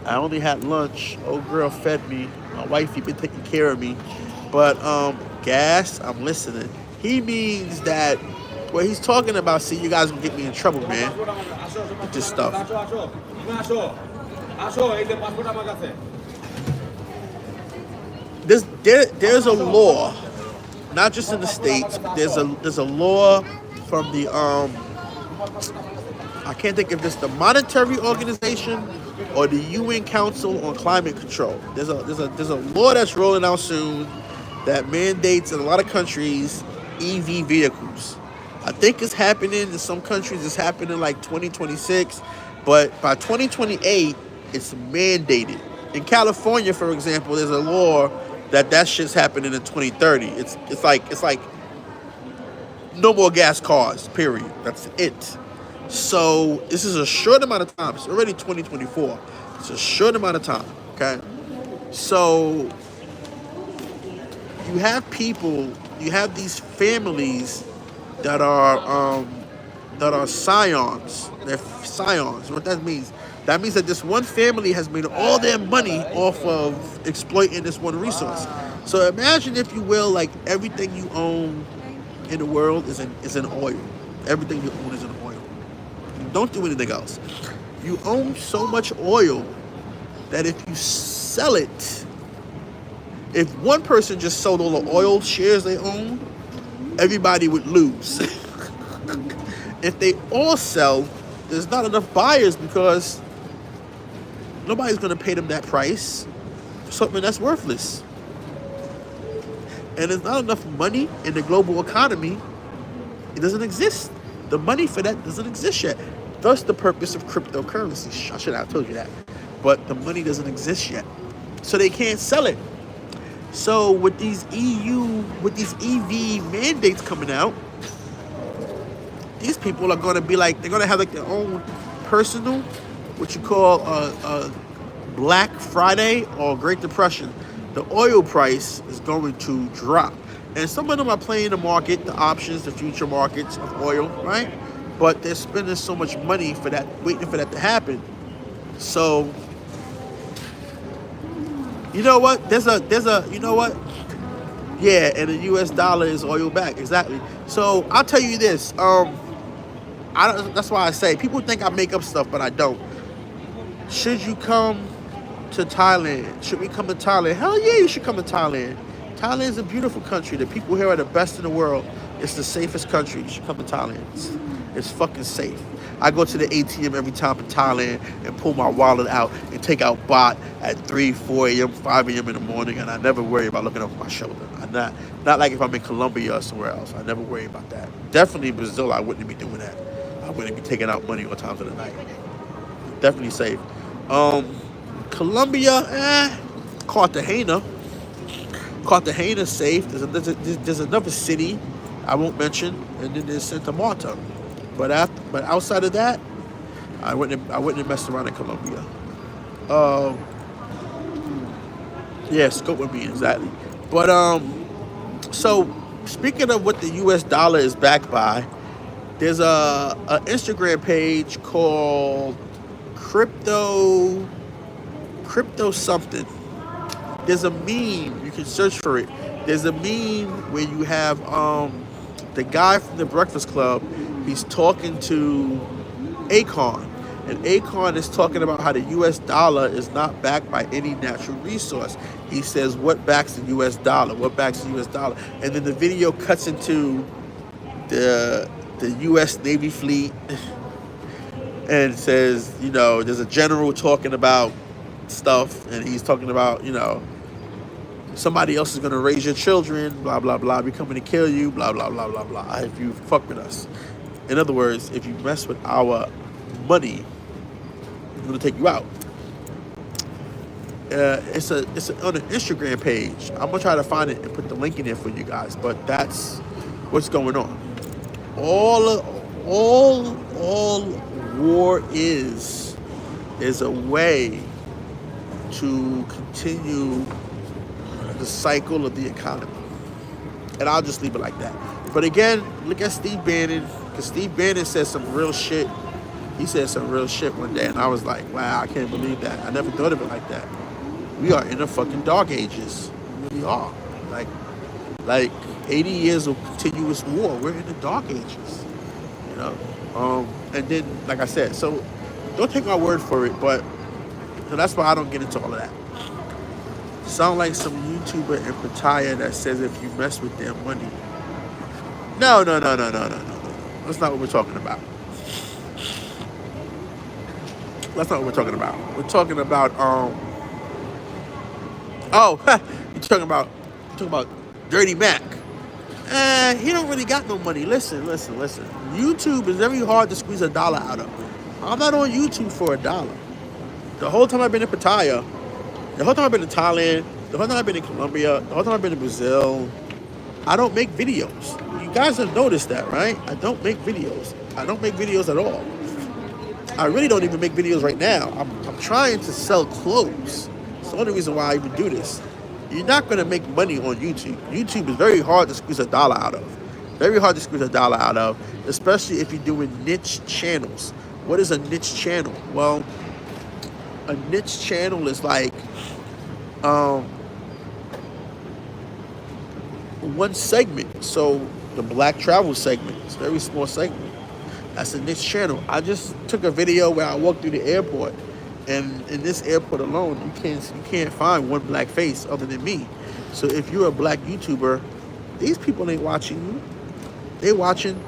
I only had lunch. Old girl fed me. My wifey been taking care of me. But gas, I'm listening. He means that what he's talking about. See, you guys gonna get me in trouble, man, with this stuff. There's a law, not just in the States. There's a law from the I can't think if it's the Monetary Organization or the UN Council on Climate Control. There's a law that's rolling out soon that mandates in a lot of countries EV vehicles. I think it's happening in some countries. It's happening like 2026, but by 2028, it's mandated. In California, for example, there's a law that shit's happening in 2030. It's like no more gas cars. Period. That's it. So this is a short amount of time. It's already 2024. It's a short amount of time. Okay. So you have people. You have these families that are scions. They're scions. What that means? That means that this one family has made all their money off of exploiting this one resource. So imagine, if you will, like everything you own in the world is in oil. Everything you own is in oil. You don't do anything else. You own so much oil that if you sell it, if one person just sold all the oil shares they own, everybody would lose. If they all sell, there's not enough buyers because nobody's going to pay them that price for something that's worthless. And there's not enough money in the global economy. It doesn't exist. The money for that doesn't exist yet. Thus the purpose of cryptocurrency. I should have told you that. But the money doesn't exist yet. So they can't sell it. So with these EV mandates coming out, these people are going to be like, they're going to have like their own personal, what you call a Black Friday or Great Depression. The oil price is going to drop. And some of them are playing the market, the options, the future markets of oil, right? But they're spending so much money for that, waiting for that to happen. So, you know what? You know what? Yeah, and the US dollar is oil back, exactly. So I'll tell you this. That's why I say people think I make up stuff, but I don't. Should you come to Thailand? Should we come to Thailand? Hell yeah, you should come to Thailand. Thailand is a beautiful country. The people here are the best in the world. It's the safest country. You should come to Thailand. It's fucking safe. I go to the ATM every time in Thailand and pull my wallet out and take out baht at 3, 4 a.m., 5 a.m. in the morning, and I never worry about looking over my shoulder. I Not like if I'm in Colombia or somewhere else. I never worry about that. Definitely in Brazil, I wouldn't be doing that. I wouldn't be taking out money all times of the night. Definitely safe. Um, Colombia, Cartagena. Cartagena's safe. There's another city I won't mention, and then there's Santa Marta. But outside of that, I wouldn't have messed around in Colombia. Um, yeah, scope would be exactly. But so speaking of what the U.S. dollar is backed by, there's a Instagram page called crypto crypto something. There's a meme, you can search for it. There's a meme where you have the guy from the Breakfast Club. He's talking to Akon, and Akon is talking about how the U.S. dollar is not backed by any natural resource. He says, "What backs the U.S. dollar? What backs the U.S. dollar?" And then the video cuts into the U.S. Navy fleet, and says, there's a general talking about stuff, and he's talking about, somebody else is gonna raise your children, blah blah blah, be coming to kill you, blah blah blah blah blah. If you fuck with us, in other words, if you mess with our money, we're gonna take you out. It's on an Instagram page. I'm gonna try to find it and put the link in there for you guys. But that's what's going on. All war is a way to continue the cycle of the economy. And I'll just leave it like that. But again, look at Steve Bannon, because Steve Bannon said some real shit. He said some real shit one day, and I was like, wow, I can't believe that. I never thought of it like that. We are in the fucking dark ages. We really are. Like 80 years of continuous war. We're in the dark ages. You know? And then, like I said, so don't take my word for it, but so that's why I don't get into all of that. Sound like some YouTuber in Pattaya that says if you mess with their money. No. That's not what we're talking about. That's not what we're talking about. We're talking about you're talking about Dirty Mac. He don't really got no money. Listen. YouTube is very hard to squeeze $1 out of. I'm not on YouTube for $1. The whole time I've been in Pattaya, the whole time I've been in Thailand, the whole time I've been in Colombia, the whole time I've been in Brazil, I don't make videos. You guys have noticed that, right? I don't make videos. I don't make videos at all. I really don't even make videos right now. I'm trying to sell clothes. It's the only reason why I even do this. You're not going to make money on YouTube. YouTube is very hard to squeeze $1 out of. Very hard to squeeze $1 out of, especially if you're doing niche channels. What is a niche channel? Well, a niche channel is like one segment. So the Black Travel segment, it's a very small segment. That's a niche channel. I just took a video where I walked through the airport, and in this airport alone, you can't find one black face other than me. So if you're a black YouTuber, these people ain't watching you. They're watching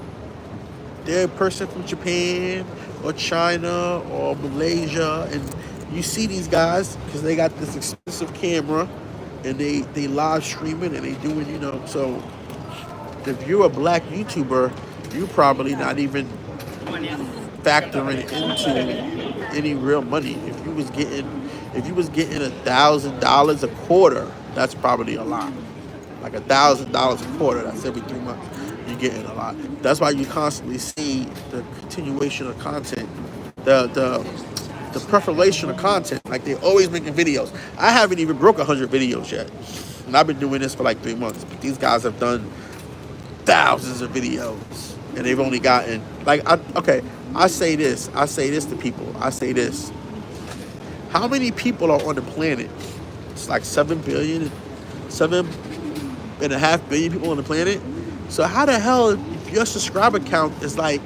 their person from Japan or China or Malaysia, and you see these guys because they got this expensive camera, and they live streaming and they doing, so if you're a black YouTuber, you probably not even factoring into any real money. If you was getting $1,000 a quarter, that's probably a lot. Like $1,000 a quarter, that's every 3 months. You're getting a lot. That's why you constantly see the continuation of content, the preparation of content. Like they're always making videos. I haven't even broke 100 videos yet, and I've been doing this for like 3 months. But these guys have done thousands of videos, and they've only gotten I say this to people. I say this. How many people are on the planet? It's like 7.5 billion people on the planet. So how the hell, if your subscriber count is like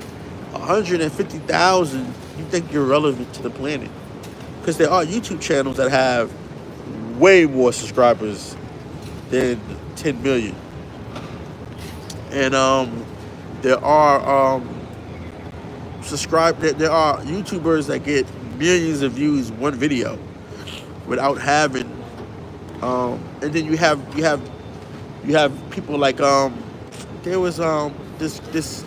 150,000, you think you're relevant to the planet? Because there are YouTube channels that have way more subscribers than 10 million. And there are there are YouTubers that get millions of views one video without having and then you have You have people like there was this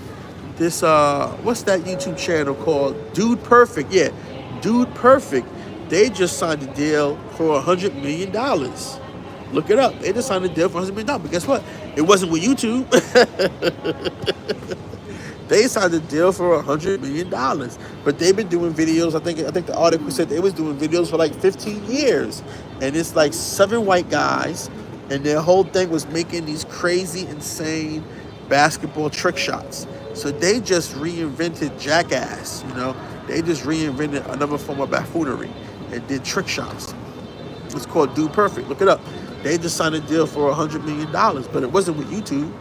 what's that YouTube channel called? Dude Perfect. Yeah, Dude Perfect. They just signed a deal for $100 million. Look it up. They just signed a deal for $100 million. But guess what? It wasn't with YouTube. They signed a deal for $100 million. But they've been doing videos. I think the article said they was doing videos for like 15 years, and it's like 7 white guys, and their whole thing was making these crazy, insane basketball trick shots. So they just reinvented Jackass. They just reinvented another form of buffoonery and did trick shots. It's called Dude Perfect. Look it up. They just signed a deal for $100 million, but it wasn't with YouTube.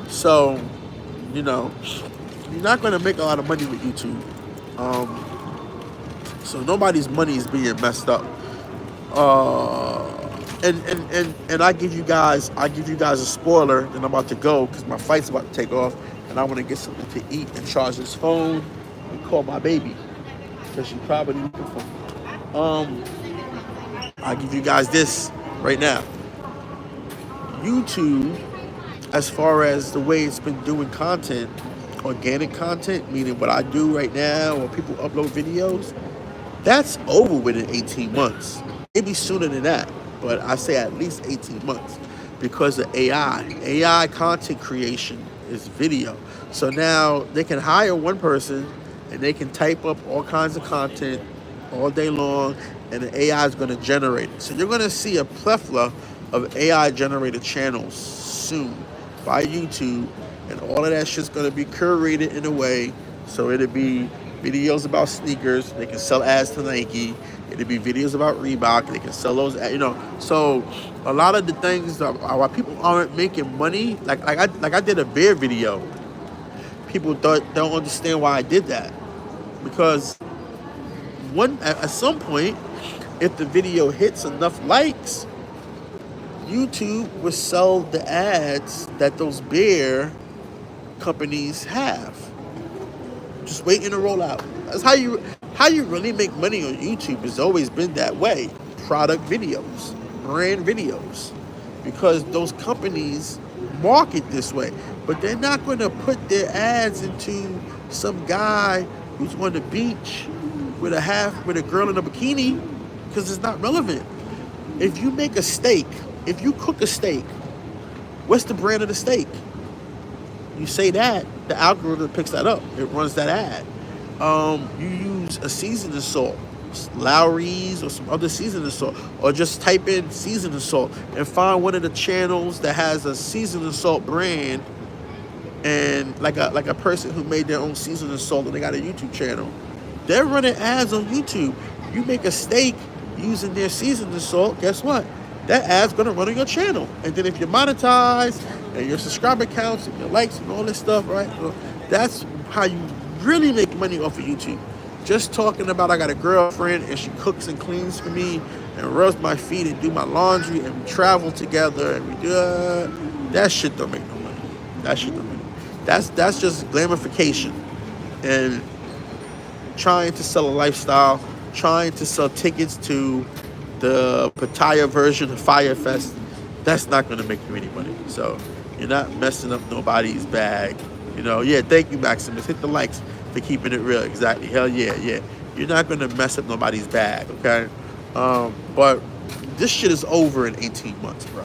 So, you know, you're not going to make a lot of money with YouTube. So nobody's money is being messed up. And I give you guys a spoiler, and I'm about to go because my flight's about to take off, and I want to get something to eat and charge this phone and call my baby because she's probably looking for me. I'll give you guys this right now. YouTube, as far as the way it's been doing content, organic content, meaning what I do right now, or people upload videos, that's over within 18 months. Maybe sooner than that, but I say at least 18 months because of AI. AI content creation is video. So now they can hire one person and they can type up all kinds of content all day long, and the AI is going to generate it. So you're going to see a plethora of AI generated channels soon by YouTube, and all of that shit's going to be curated in a way so it'll be videos about sneakers. They can sell ads to Nike. It'll be videos about Reebok. They can sell those, So a lot of the things that why people aren't making money, like I did a beer video. People don't understand why I did that, because at some point, if the video hits enough likes, YouTube will sell the ads that those beer companies have. Just waiting to roll out. That's how you really make money on YouTube. It's always been that way. Product videos, brand videos, because those companies market this way. But they're not going to put their ads into some guy who's on the beach with a girl in a bikini, because it's not relevant. If you make a steak, if you cook a steak, what's the brand of the steak? You say that, the algorithm picks that up. It runs that ad. You use a seasoning salt, Lowry's or some other seasoning salt, or just type in seasoning salt and find one of the channels that has a seasoning salt brand, and like a person who made their own seasoning salt and they got a YouTube channel. They're running ads on YouTube. You make a steak using their seasoning salt, guess what? That ad's gonna run on your channel. And then if you're monetized and your subscriber counts and your likes and all this stuff, right? So that's how you really make money off of YouTube. Just talking about I got a girlfriend and she cooks and cleans for me and rubs my feet and do my laundry and we travel together and we do that shit don't make no money. That shit don't make no money. That's just glamification and trying to sell a lifestyle, trying to sell tickets to the Pattaya version of Fire Fest. That's not going to make you any money. So you're not messing up nobody's bag. Yeah, thank you, Maximus. Hit the likes for keeping it real. Exactly. Hell yeah. You're not going to mess up nobody's bag, okay? But this shit is over in 18 months, bro.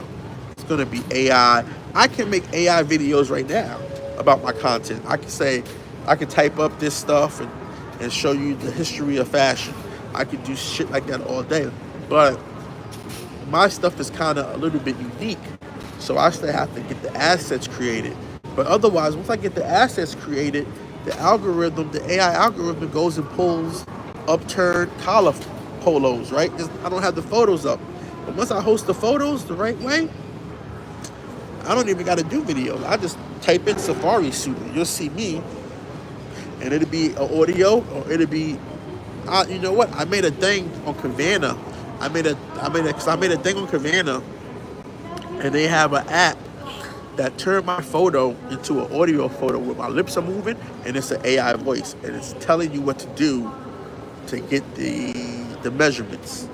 It's going to be AI. I can make AI videos right now about my content. I can type up this stuff and show you the history of fashion. I could do shit like that all day. But my stuff is kind of a little bit unique. So I still have to get the assets created. But otherwise, once I get the assets created, the AI algorithm goes and pulls upturned collar polos, right? I don't have the photos up. But once I host the photos the right way, I don't even got to do videos. I just type in Safari suit and you'll see me. And it'll be an audio, or it'll be, you know what? I made a thing on Kavana. I made a thing on Kavana, and they have an app that turned my photo into an audio photo where my lips are moving, and it's an AI voice, and it's telling you what to do to get the measurements.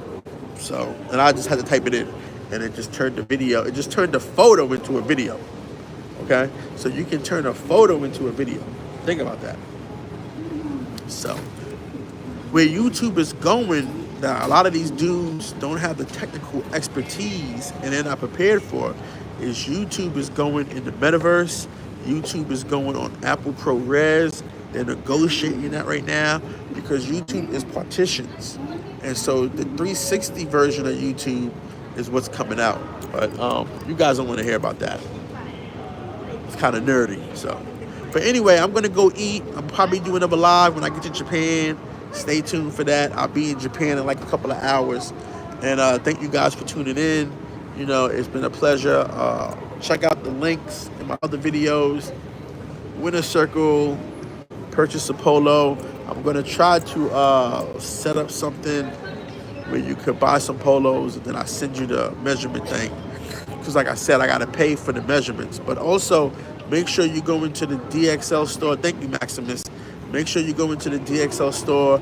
So, and I just had to type it in, and it just turned the video. It just turned the photo into a video. Okay, so you can turn a photo into a video. Think about that. So, where YouTube is going, that a lot of these dudes don't have the technical expertise and they're not prepared for, is YouTube is going in the metaverse. YouTube is going on Apple ProRes. They're negotiating that right now because YouTube is partitions, and so the 360 version of YouTube is what's coming out. But you guys don't want to hear about that. It's kind of nerdy. So, but anyway, I'm gonna go eat. I'm probably doing another live when I get to Japan. Stay tuned for that. I'll be in Japan in like a couple of hours. And thank you guys for tuning in. You know, it's been a pleasure. Check out the links in my other videos. Winner Circle, purchase a polo. I'm gonna try to set up something where you could buy some polos and then I send you the measurement thing. Because like I said, I gotta pay for the measurements. But also, make sure you go into the DXL store. Thank you, Maximus. Make sure you go into the DXL store,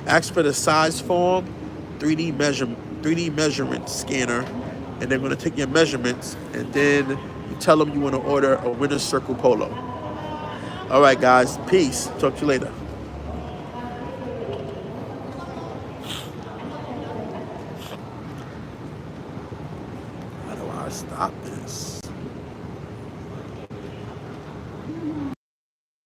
ask for the size form, 3D measurement scanner, and they're gonna take your measurements, and then you tell them you want to order a Winner's Circle polo. All right, guys, peace. Talk to you later. How do I stop this?